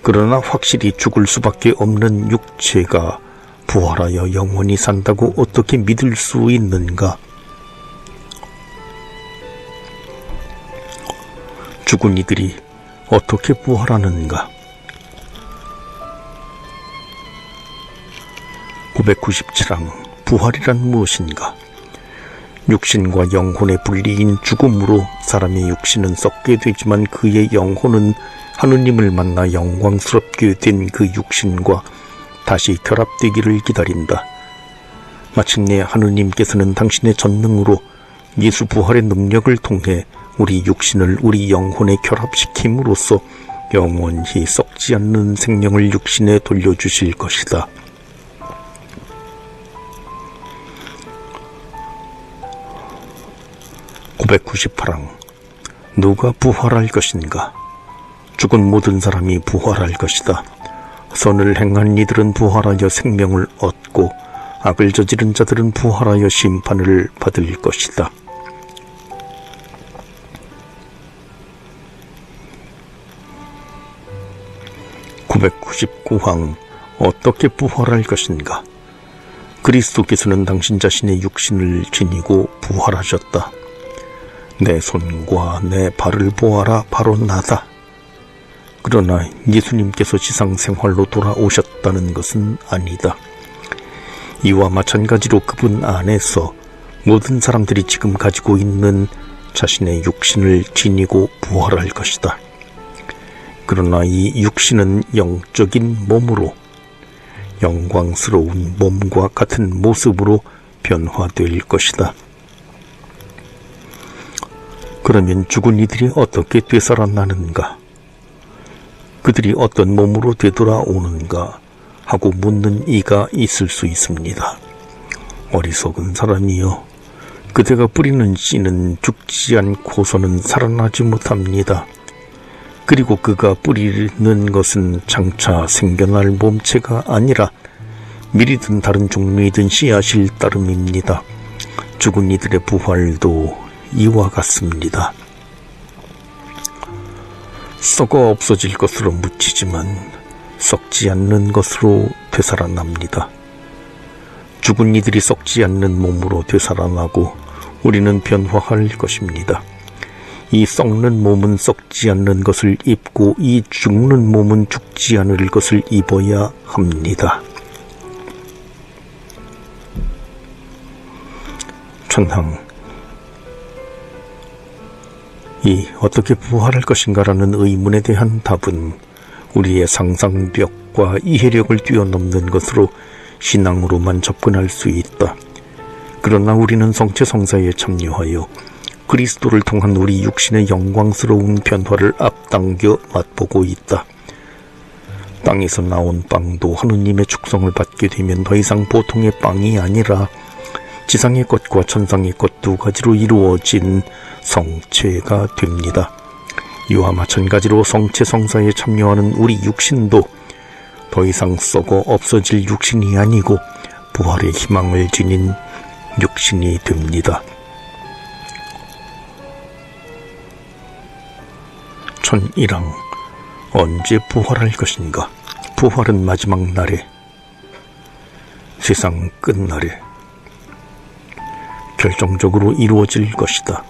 그러나 확실히 죽을 수밖에 없는 육체가 부활하여 영원히 산다고 어떻게 믿을 수 있는가? 죽은 이들이 어떻게 부활하는가? 997항 부활이란 무엇인가? 육신과 영혼의 분리인 죽음으로 사람의 육신은 썩게 되지만 그의 영혼은 하느님을 만나 영광스럽게 된 그 육신과 다시 결합되기를 기다린다. 마침내 하느님께서는 당신의 전능으로 예수 부활의 능력을 통해 우리 육신을 우리 영혼에 결합시킴으로써 영원히 썩지 않는 생명을 육신에 돌려주실 것이다. (998항) 누가 부활할 것인가? 죽은 모든 사람이 부활할 것이다. 선을 행한 이들은 부활하여 생명을 얻고 악을 저지른 자들은 부활하여 심판을 받을 것이다. (999항) 어떻게 부활할 것인가? 그리스도께서는 당신 자신의 육신을 지니고 부활하셨다. 내 손과 내 발을 보아라, 바로 나다. 그러나 예수님께서 지상생활로 돌아오셨다는 것은 아니다. 이와 마찬가지로 그분 안에서 모든 사람들이 지금 가지고 있는 자신의 육신을 지니고 부활할 것이다. 그러나 이 육신은 영적인 몸으로 영광스러운 몸과 같은 모습으로 변화될 것이다. 그러면 죽은 이들이 어떻게 되살아나는가? 그들이 어떤 몸으로 되돌아오는가 하고 묻는 이가 있을 수 있습니다. 어리석은 사람이여, 그대가 뿌리는 씨는 죽지 않고서는 살아나지 못합니다. 그리고 그가 뿌리는 것은 장차 생겨날 몸체가 아니라 밀이든 다른 종류이든 씨앗일 따름입니다. 죽은 이들의 부활도 이와 같습니다. 썩어 없어질 것으로 묻히지만 썩지 않는 것으로 되살아납니다. 죽은 이들이 썩지 않는 몸으로 되살아나고 우리는 변화할 것입니다. 이 썩는 몸은 썩지 않는 것을 입고 이 죽는 몸은 죽지 않을 것을 입어야 합니다. 천항 이 어떻게 부활할 것인가라는 의문에 대한 답은 우리의 상상력과 이해력을 뛰어넘는 것으로 신앙으로만 접근할 수 있다. 그러나 우리는 성체성사에 참여하여 그리스도를 통한 우리 육신의 영광스러운 변화를 앞당겨 맛보고 있다. 땅에서 나온 빵도 하느님의 축성을 받게 되면 더 이상 보통의 빵이 아니라 지상의 것과 천상의 것 두 가지로 이루어진 성체가 됩니다. 이와 마찬가지로 성체성사에 참여하는 우리 육신도 더 이상 썩어 없어질 육신이 아니고 부활의 희망을 지닌 육신이 됩니다. 천일항 언제 부활할 것인가? 부활은 마지막 날에, 세상 끝날에 결정적으로 이루어질 것이다.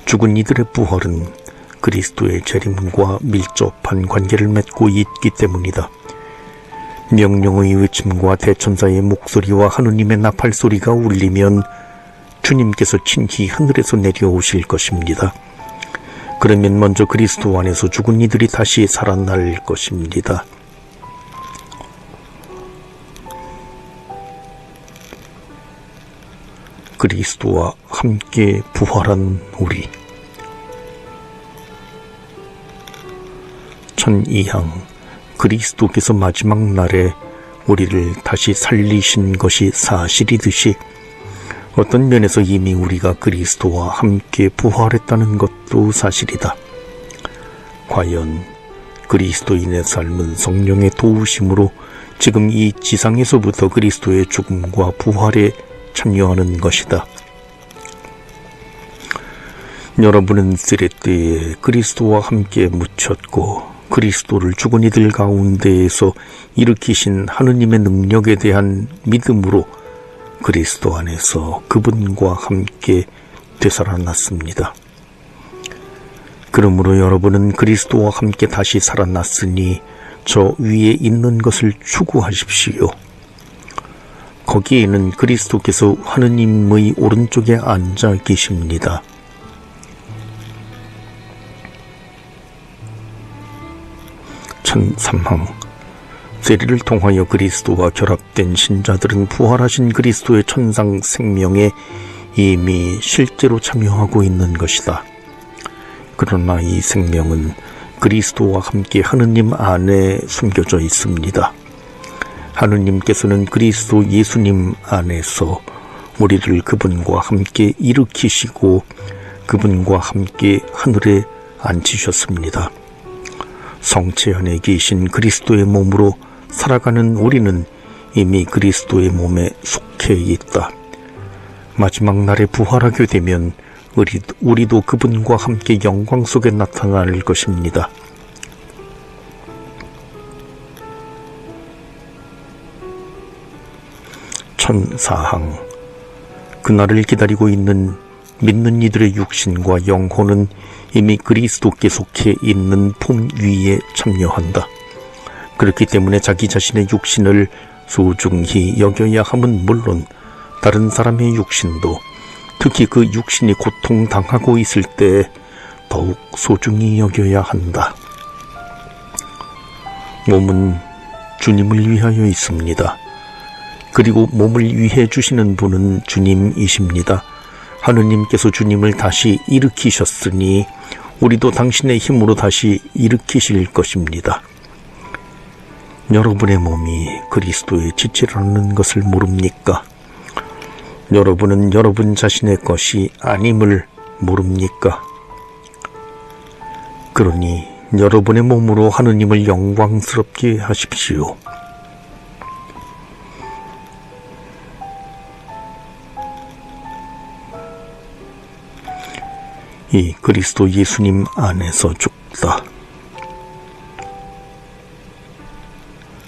죽은 이들의 부활은 그리스도의 재림과 밀접한 관계를 맺고 있기 때문이다. 명령의 외침과 대천사의 목소리와 하느님의 나팔 소리가 울리면 주님께서 친히 하늘에서 내려오실 것입니다. 그러면 먼저 그리스도 안에서 죽은 이들이 다시 살아날 것입니다. 그리스도와 함께 부활한 우리. 천이항 그리스도께서 마지막 날에 우리를 다시 살리신 것이 사실이듯이 어떤 면에서 이미 우리가 그리스도와 함께 부활했다는 것도 사실이다. 과연 그리스도인의 삶은 성령의 도우심으로 지금 이 지상에서부터 그리스도의 죽음과 부활에 참여하는 것이다. 여러분은 세례때에 그리스도와 함께 묻혔고 그리스도를 죽은 이들 가운데에서 일으키신 하느님의 능력에 대한 믿음으로 그리스도 안에서 그분과 함께 되살아났습니다. 그러므로 여러분은 그리스도와 함께 다시 살아났으니 저 위에 있는 것을 추구하십시오. 거기에는 그리스도께서 하느님의 오른쪽에 앉아 계십니다. 천3항 세례를 통하여 그리스도와 결합된 신자들은 부활하신 그리스도의 천상 생명에 이미 실제로 참여하고 있는 것이다. 그러나 이 생명은 그리스도와 함께 하느님 안에 숨겨져 있습니다. 하느님께서는 그리스도 예수님 안에서 우리를 그분과 함께 일으키시고 그분과 함께 하늘에 앉히셨습니다. 성체 안에 계신 그리스도의 몸으로 살아가는 우리는 이미 그리스도의 몸에 속해 있다. 마지막 날에 부활하게 되면 우리도 그분과 함께 영광 속에 나타날 것입니다. 천4항 그날을 기다리고 있는 믿는 이들의 육신과 영혼은 이미 그리스도께 속해 있는 품 위에 참여한다. 그렇기 때문에 자기 자신의 육신을 소중히 여겨야 함은 물론 다른 사람의 육신도 특히 그 육신이 고통당하고 있을 때 더욱 소중히 여겨야 한다. 몸은 주님을 위하여 있습니다. 그리고 몸을 위해 주시는 분은 주님이십니다. 하느님께서 주님을 다시 일으키셨으니 우리도 당신의 힘으로 다시 일으키실 것입니다. 여러분의 몸이 그리스도의 지체라는 것을 모릅니까? 여러분은 여러분 자신의 것이 아님을 모릅니까? 그러니 여러분의 몸으로 하느님을 영광스럽게 하십시오. 이 그리스도 예수님 안에서 죽다.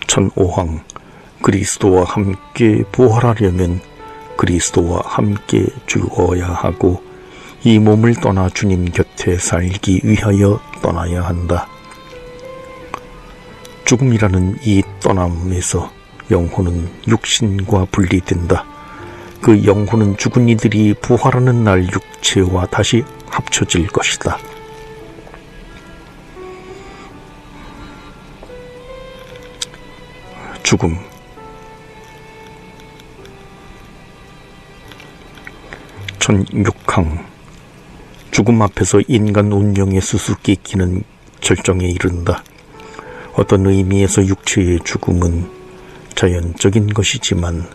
천5항 그리스도와 함께 부활하려면 그리스도와 함께 죽어야 하고 이 몸을 떠나 주님 곁에 살기 위하여 떠나야 한다. 죽음이라는 이 떠남에서 영혼은 육신과 분리된다. 그 영혼은 죽은 이들이 부활하는 날 육체와 다시 합쳐질 것이다. 죽음 천6항 죽음 앞에서 인간 운명의 수수께끼는 절정에 이른다. 어떤 의미에서 육체의 죽음은 자연적인 것이지만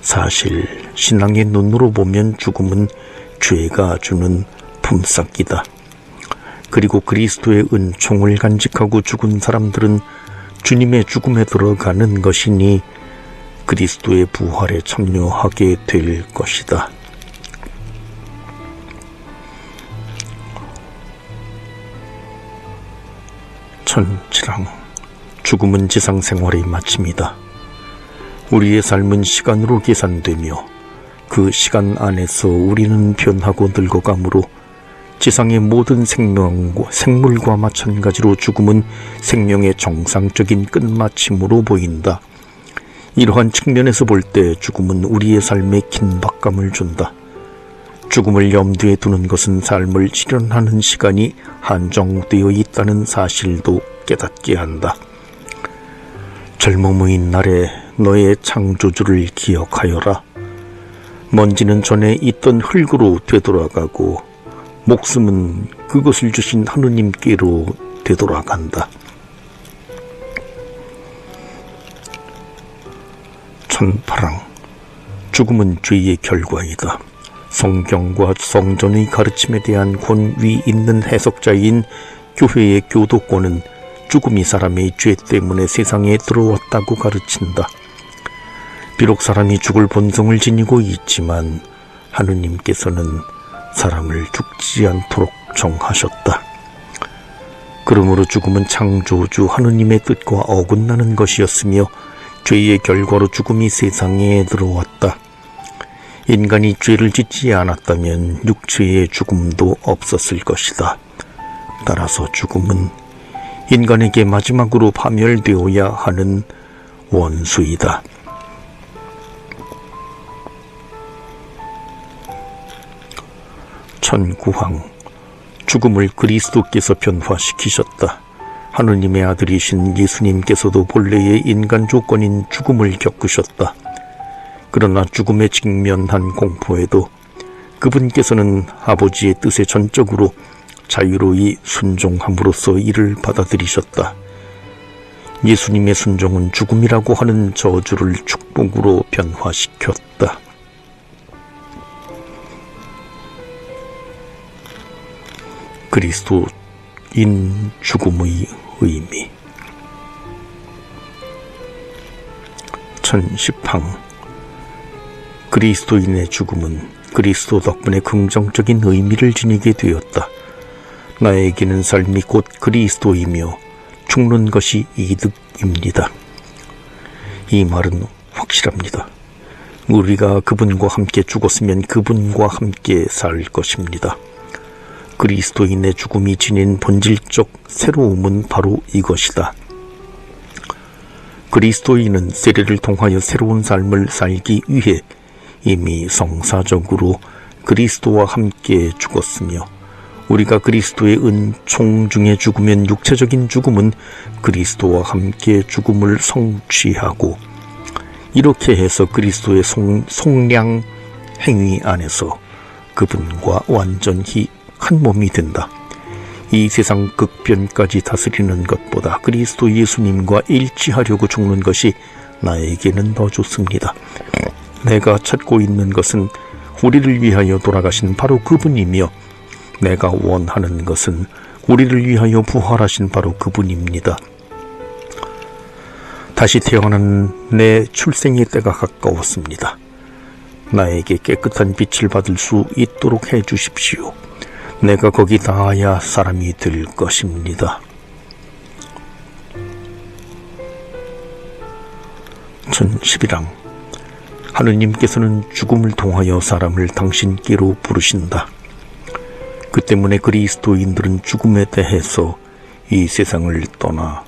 사실 신앙의 눈으로 보면 죽음은 죄가 주는 품삯이다. 그리고 그리스도의 은총을 간직하고 죽은 사람들은 주님의 죽음에 들어가는 것이니 그리스도의 부활에 참여하게 될 것이다. 천7항 죽음은 지상 생활의 마침이다. 우리의 삶은 시간으로 계산되며 그 시간 안에서 우리는 변하고 늙어가므로 지상의 모든 생물과 마찬가지로 죽음은 생명의 정상적인 끝마침으로 보인다. 이러한 측면에서 볼 때 죽음은 우리의 삶에 긴박감을 준다. 죽음을 염두에 두는 것은 삶을 실현하는 시간이 한정되어 있다는 사실도 깨닫게 한다. 젊음의 날에 너의 창조주를 기억하여라. 먼지는 전에 있던 흙으로 되돌아가고 목숨은 그것을 주신 하느님께로 되돌아간다. 천파랑, 죽음은 죄의 결과이다. 성경과 성전의 가르침에 대한 권위 있는 해석자인 교회의 교도권은 죽음이 사람의 죄 때문에 세상에 들어왔다고 가르친다. 비록 사람이 죽을 본성을 지니고 있지만 하느님께서는 사람을 죽지 않도록 정하셨다. 그러므로 죽음은 창조주 하느님의 뜻과 어긋나는 것이었으며 죄의 결과로 죽음이 세상에 들어왔다. 인간이 죄를 짓지 않았다면 육체의 죽음도 없었을 것이다. 따라서 죽음은 인간에게 마지막으로 파멸되어야 하는 원수이다. 천구황, 죽음을 그리스도께서 변화시키셨다. 하느님의 아들이신 예수님께서도 본래의 인간 조건인 죽음을 겪으셨다. 그러나 죽음에 직면한 공포에도 그분께서는 아버지의 뜻에 전적으로 자유로이 순종함으로써 이를 받아들이셨다. 예수님의 순종은 죽음이라고 하는 저주를 축복으로 변화시켰다. 그리스도인 죽음의 의미. 천십항, 그리스도인의 죽음은 그리스도 덕분에 긍정적인 의미를 지니게 되었다. 나에게는 삶이 곧 그리스도이며 죽는 것이 이득입니다. 이 말은 확실합니다. 우리가 그분과 함께 죽었으면 그분과 함께 살 것입니다. 그리스도인의 죽음이 지닌 본질적 새로움은 바로 이것이다. 그리스도인은 세례를 통하여 새로운 삶을 살기 위해 이미 성사적으로 그리스도와 함께 죽었으며, 우리가 그리스도의 은총 중에 죽으면 육체적인 죽음은 그리스도와 함께 죽음을 성취하고, 이렇게 해서 그리스도의 속량 행위 안에서 그분과 완전히 한 몸이 된다. 이 세상 극변까지 다스리는 것보다 그리스도 예수님과 일치하려고 죽는 것이 나에게는 더 좋습니다. 내가 찾고 있는 것은 우리를 위하여 돌아가신 바로 그분이며, 내가 원하는 것은 우리를 위하여 부활하신 바로 그분입니다. 다시 태어난 내 출생의 때가 가까웠습니다. 나에게 깨끗한 빛을 받을 수 있도록 해 주십시오. 내가 거기 닿아야 사람이 될 것입니다. 전11항, 하느님께서는 죽음을 통하여 사람을 당신께로 부르신다. 그 때문에 그리스도인들은 죽음에 대해서 이 세상을 떠나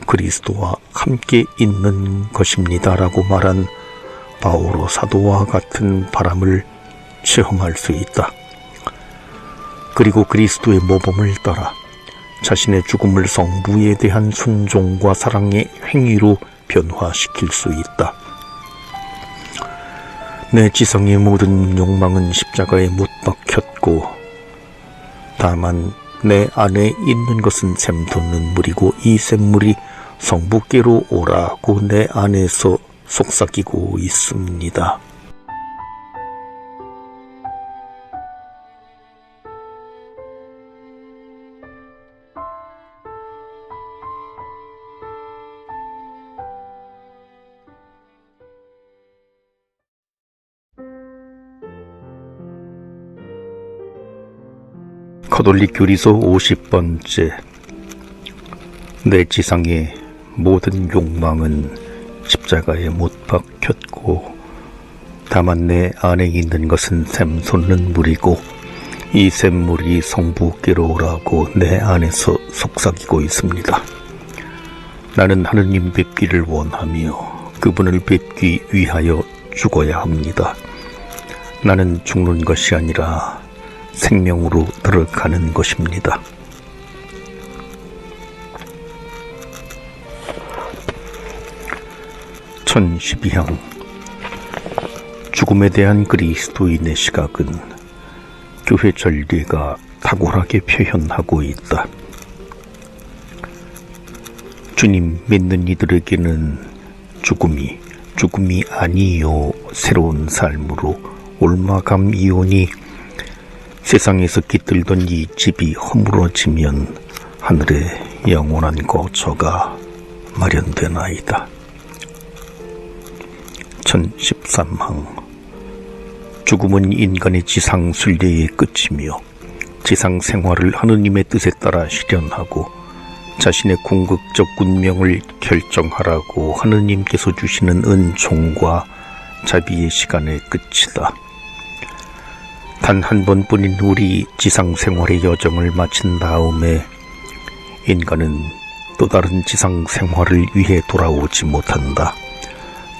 그리스도와 함께 있는 것입니다 라고 말한 바오로 사도와 같은 바람을 체험할 수 있다. 그리고 그리스도의 모범을 따라 자신의 죽음을 성부에 대한 순종과 사랑의 행위로 변화시킬 수 있다. 내 지성의 모든 욕망은 십자가에 못 박혔고, 다만 내 안에 있는 것은 샘솟는 물이고, 이 샘물이 성부께로 오라고 내 안에서 속삭이고 있습니다. 가톨릭 교리서 50번째. 내 지상의 모든 욕망은 십자가에 못 박혔고, 다만 내 안에 있는 것은 샘솟는 물이고, 이 샘물이 성부께로 오라고 내 안에서 속삭이고 있습니다. 나는 하느님 뵙기를 원하며 그분을 뵙기 위하여 죽어야 합니다. 나는 죽는 것이 아니라 생명으로 들어가는 것입니다. 전12항, 죽음에 대한 그리스도인의 시각은 교회 전례가 탁월하게 표현하고 있다. 주님 믿는 이들에게는 죽음이 죽음이 아니요 새로운 삶으로 올마감이오니 세상에서 깃들던 이 집이 허물어지면 하늘에 영원한 거처가 마련되나이다. 1013항 죽음은 인간의 지상 순례의 끝이며 지상 생활을 하느님의 뜻에 따라 실현하고 자신의 궁극적 운명을 결정하라고 하느님께서 주시는 은총과 자비의 시간의 끝이다. 단 한 번뿐인 우리 지상 생활의 여정을 마친 다음에 인간은 또 다른 지상 생활을 위해 돌아오지 못한다.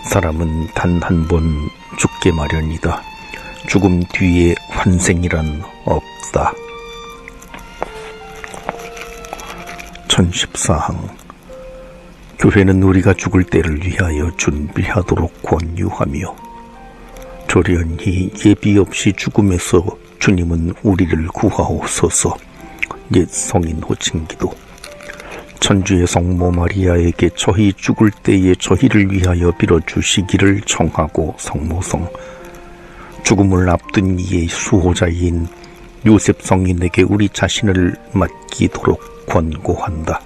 사람은 단 한 번 죽게 마련이다. 죽음 뒤에 환생이란 없다. 1014항 교회는 우리가 죽을 때를 위하여 준비하도록 권유하며 조련히 예비 없이 죽음에서 주님은 우리를 구하옵소서 옛 성인 호칭기도 천주의 성모 마리아에게 저희 죽을 때에 저희를 위하여 빌어주시기를 청하고 성모성 죽음을 앞둔 이의 수호자인 요셉 성인에게 우리 자신을 맡기도록 권고한다.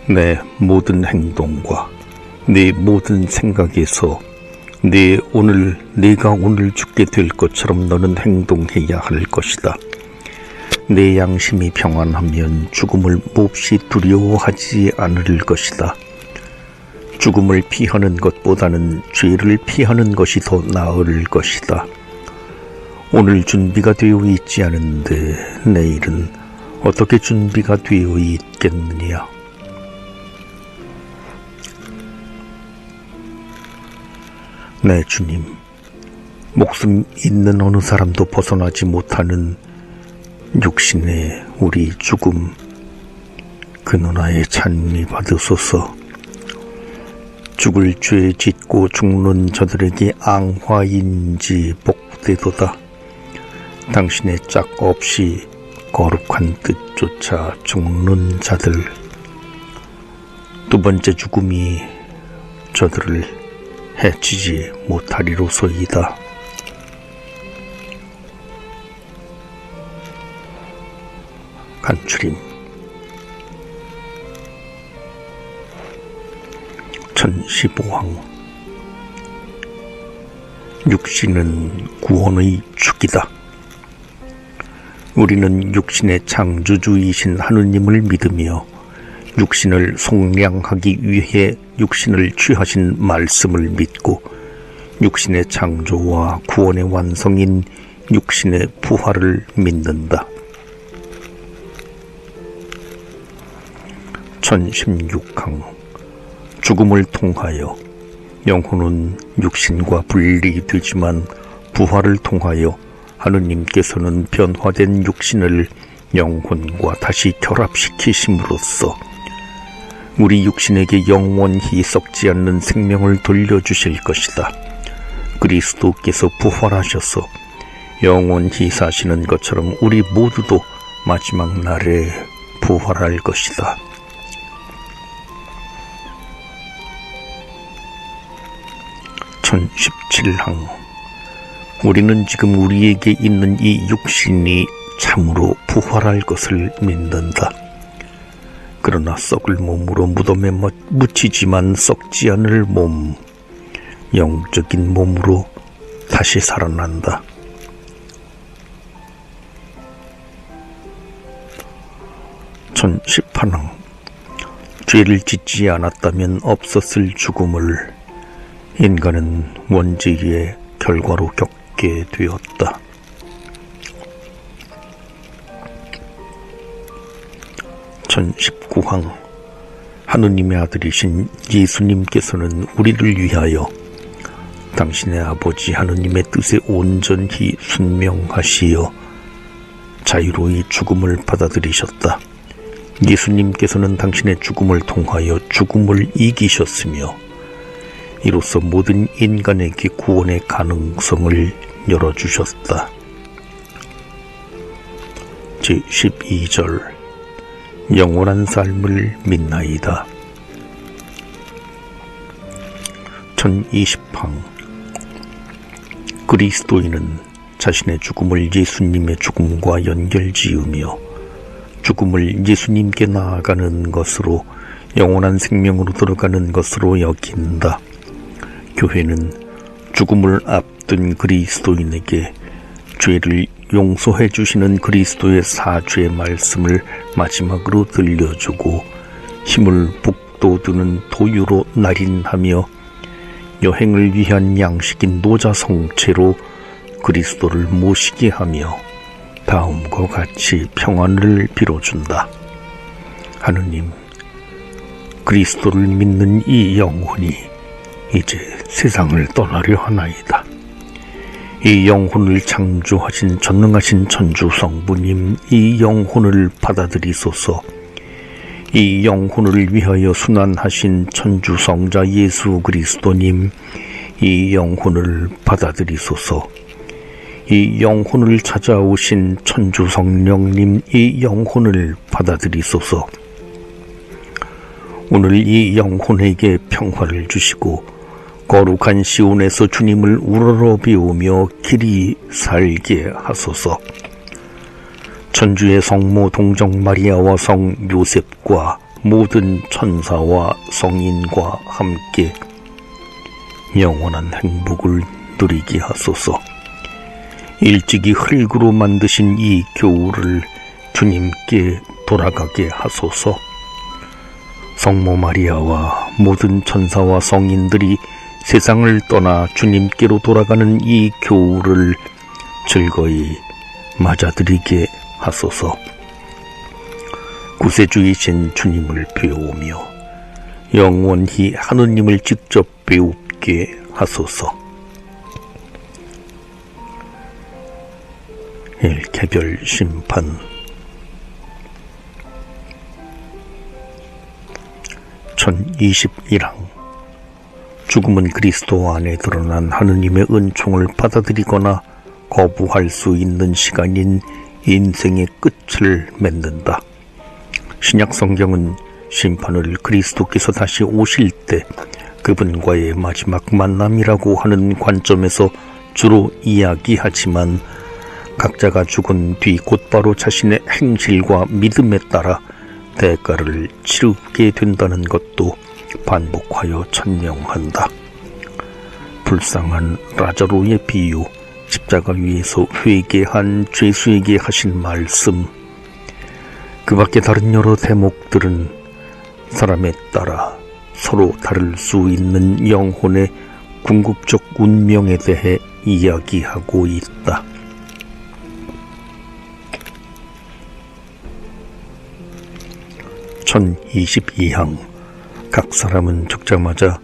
내 모든 행동과 내 모든 생각에서 내가 오늘 죽게 될 것처럼 너는 행동해야 할 것이다. 내 양심이 평안하면 죽음을 몹시 두려워하지 않을 것이다. 죽음을 피하는 것보다는 죄를 피하는 것이 더 나을 것이다. 오늘 준비가 되어 있지 않은데 내일은 어떻게 준비가 되어 있겠느냐. 네, 주님, 목숨 있는 어느 사람도 벗어나지 못하는 육신의 우리 죽음, 그 누나의 찬미 받으소서. 죽을 죄 짓고 죽는 저들에게 앙화인지 복되도다. 당신의 짝 없이 거룩한 뜻조차 죽는 자들, 두 번째 죽음이 저들을 해치지 못하리로소이다. 간추림 1015항 육신은 구원의 축이다. 우리는 육신의 창조주이신 하느님을 믿으며 육신을 속량하기 위해 육신을 취하신 말씀을 믿고 육신의 창조와 구원의 완성인 육신의 부활을 믿는다. 1016항 죽음을 통하여 영혼은 육신과 분리되지만 부활을 통하여 하느님께서는 변화된 육신을 영혼과 다시 결합시키심으로써 우리 육신에게 영원히 썩지 않는 생명을 돌려주실 것이다. 그리스도께서 부활하셔서 영원히 사시는 것처럼 우리 모두도 마지막 날에 부활할 것이다. 1017항 우리는 지금 우리에게 있는 이 육신이 참으로 부활할 것을 믿는다. 그러나 썩을 몸으로 무덤에 묻히지만 썩지 않을 몸, 영적인 몸으로 다시 살아난다. 1018항 죄를 짓지 않았다면 없었을 죽음을 인간은 원죄의 결과로 겪게 되었다. 1019항 하느님의 아들이신 예수님께서는 우리를 위하여 당신의 아버지 하느님의 뜻에 온전히 순명하시어 자유로이 죽음을 받아들이셨다. 예수님께서는 당신의 죽음을 통하여 죽음을 이기셨으며 이로써 모든 인간에게 구원의 가능성을 열어주셨다. 제12절 영원한 삶을 믿나이다. 1020방 그리스도인은 자신의 죽음을 예수님의 죽음과 연결지으며 죽음을 예수님께 나아가는 것으로 영원한 생명으로 들어가는 것으로 여긴다. 교회는 죽음을 앞둔 그리스도인에게 죄를 용서해 주시는 그리스도의 사죄의 말씀을 마지막으로 들려주고 힘을 북돋우는 도유로 날인하며 여행을 위한 양식인 노자성체로 그리스도를 모시게 하며 다음과 같이 평안을 빌어준다. 하느님, 그리스도를 믿는 이 영혼이 이제 세상을 떠나려 하나이다. 이 영혼을 창조하신 전능하신 천주 성부님, 이 영혼을 받아들이소서. 이 영혼을 위하여 순환하신 천주 성자 예수 그리스도님, 이 영혼을 받아들이소서. 이 영혼을 찾아오신 천주 성령님, 이 영혼을 받아들이소서. 오늘 이 영혼에게 평화를 주시고 거룩한 시온에서 주님을 우러러 배우며 길이 살게 하소서. 천주의 성모 동정 마리아와 성 요셉과 모든 천사와 성인과 함께 영원한 행복을 누리게 하소서. 일찍이 흙으로 만드신 이 교우를 주님께 돌아가게 하소서. 성모 마리아와 모든 천사와 성인들이 세상을 떠나 주님께로 돌아가는 이 교우를 즐거이 맞아들이게 하소서. 구세주이신 주님을 배우며 영원히 하느님을 직접 배우게 하소서. 개별 심판. (1021항) 죽음은 그리스도 안에 드러난 하느님의 은총을 받아들이거나 거부할 수 있는 시간인 인생의 끝을 맺는다. 신약 성경은 심판을 그리스도께서 다시 오실 때 그분과의 마지막 만남이라고 하는 관점에서 주로 이야기하지만 각자가 죽은 뒤 곧바로 자신의 행실과 믿음에 따라 대가를 치르게 된다는 것도 반복하여 천명한다. 불쌍한 라자로의 비유, 십자가 위에서 회개한 죄수에게 하신 말씀, 그 밖에 다른 여러 대목들은 사람에 따라 서로 다를 수 있는 영혼의 궁극적 운명에 대해 이야기하고 있다. 1022항 각 사람은 죽자마자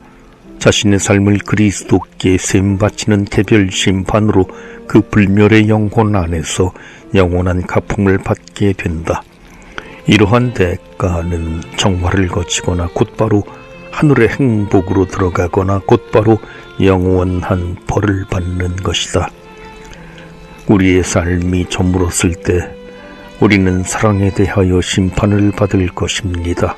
자신의 삶을 그리스도께 셈바치는 개별 심판으로 그 불멸의 영혼 안에서 영원한 가품을 받게 된다. 이러한 대가는 정화를 거치거나 곧바로 하늘의 행복으로 들어가거나 곧바로 영원한 벌을 받는 것이다. 우리의 삶이 저물었을 때 우리는 사랑에 대하여 심판을 받을 것입니다.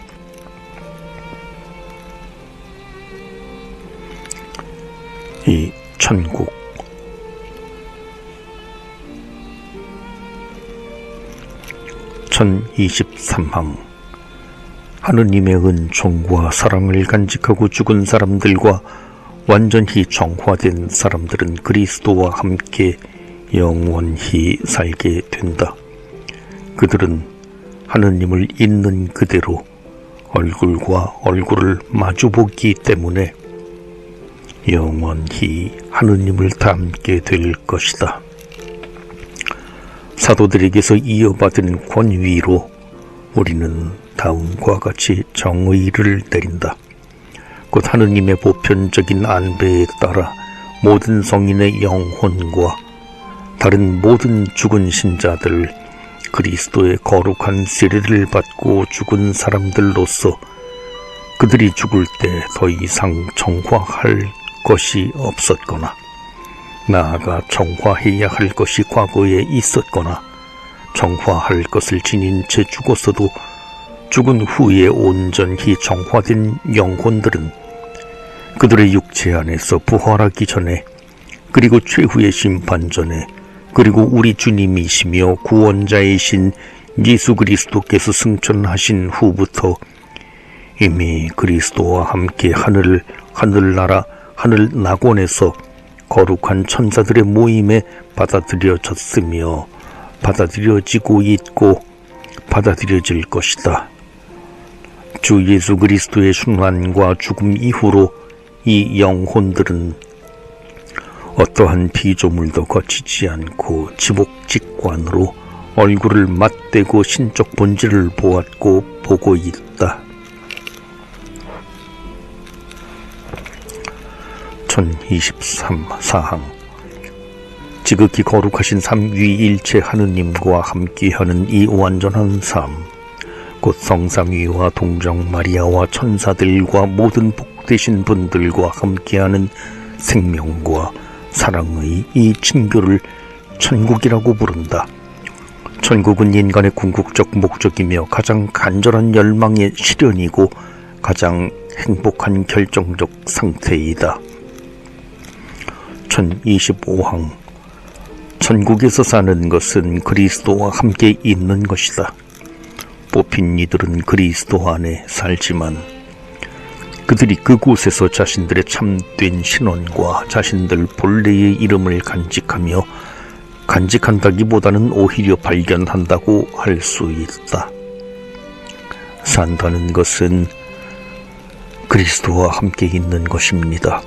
이 천국. (1023항) 하느님의 은총과 사랑을 간직하고 죽은 사람들과 완전히 정화된 사람들은 그리스도와 함께 영원히 살게 된다. 그들은 하느님을 있는 그대로 얼굴과 얼굴을 마주보기 때문에 영원히 하느님을 닮게 될 것이다. 사도들에게서 이어받은 권위로 우리는 다음과 같이 정의를 내린다. 곧 하느님의 보편적인 안배에 따라 모든 성인의 영혼과 다른 모든 죽은 신자들, 그리스도의 거룩한 세례를 받고 죽은 사람들로서 그들이 죽을 때 더 이상 정화할 것이 없었거나 나아가 정화해야 할 것이 과거에 있었거나 정화할 것을 지닌 채 죽었어도 죽은 후에 온전히 정화된 영혼들은 그들의 육체 안에서 부활하기 전에, 그리고 최후의 심판 전에, 그리고 우리 주님이시며 구원자이신 예수 그리스도께서 승천하신 후부터 이미 그리스도와 함께 하늘나라 하늘 낙원에서 거룩한 천사들의 모임에 받아들여졌으며 받아들여지고 있고 받아들여질 것이다. 주 예수 그리스도의 순환과 죽음 이후로 이 영혼들은 어떠한 피조물도 거치지 않고 지복직관으로 얼굴을 맞대고 신적 본질을 보았고 보고 있다. 1023사항 지극히 거룩하신 삼위일체 하느님과 함께하는 이 완전한 삶, 곧 성삼위와 동정 마리아와 천사들과 모든 복되신 분들과 함께하는 생명과 사랑의 이 친교를 천국이라고 부른다. 천국은 인간의 궁극적 목적이며 가장 간절한 열망의 실현이고 가장 행복한 결정적 상태이다. 1025항 천국에서 사는 것은 그리스도와 함께 있는 것이다. 뽑힌 이들은 그리스도 안에 살지만 그들이 그곳에서 자신들의 참된 신원과 자신들 본래의 이름을 간직하며 간직한다기보다는 오히려 발견한다고 할 수 있다. 산다는 것은 그리스도와 함께 있는 것입니다.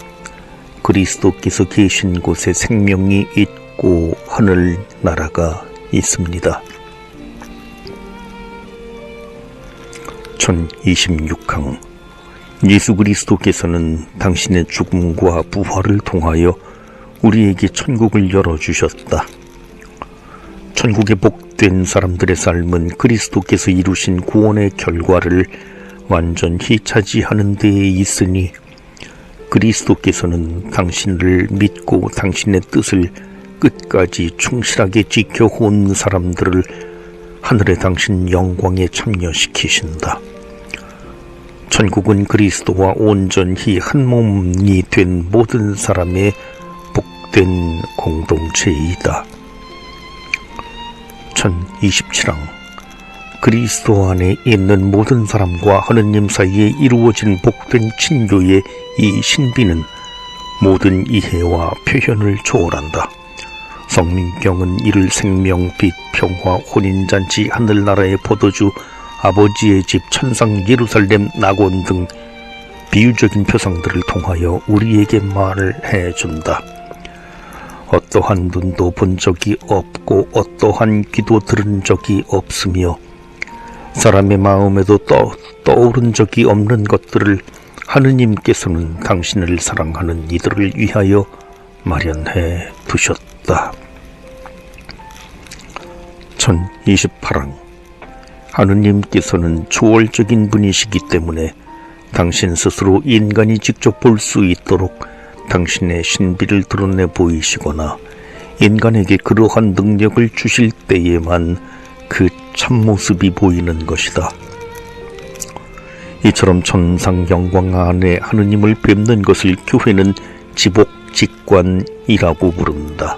그리스도께서 계신 곳에 생명이 있고 하늘나라가 있습니다. 1026항 예수 그리스도께서는 당신의 죽음과 부활을 통하여 우리에게 천국을 열어주셨다. 천국의 복된 사람들의 삶은 그리스도께서 이루신 구원의 결과를 완전히 차지하는 데에 있으니 그리스도께서는 당신을 믿고 당신의 뜻을 끝까지 충실하게 지켜온 사람들을 하늘의 당신 영광에 참여시키신다. 천국은 그리스도와 온전히 한 몸이 된 모든 사람의 복된 공동체이다. 1027항 그리스도 안에 있는 모든 사람과 하느님 사이에 이루어진 복된 친교의 이 신비는 모든 이해와 표현을 초월한다. 성민경은 이를 생명, 빛, 평화, 혼인잔치, 하늘나라의 포도주, 아버지의 집, 천상 예루살렘, 낙원 등 비유적인 표상들을 통하여 우리에게 말을 해준다. 어떠한 눈도 본 적이 없고 어떠한 귀도 들은 적이 없으며 사람의 마음에도 떠오른 적이 없는 것들을 하느님께서는 당신을 사랑하는 이들을 위하여 마련해 두셨다. 1028항 하느님께서는 초월적인 분이시기 때문에 당신 스스로 인간이 직접 볼 수 있도록 당신의 신비를 드러내 보이시거나 인간에게 그러한 능력을 주실 때에만 그 참모습이 보이는 것이다. 이처럼 천상 영광 안에 하느님을 뵙는 것을 교회는 지복직관이라고 부른다.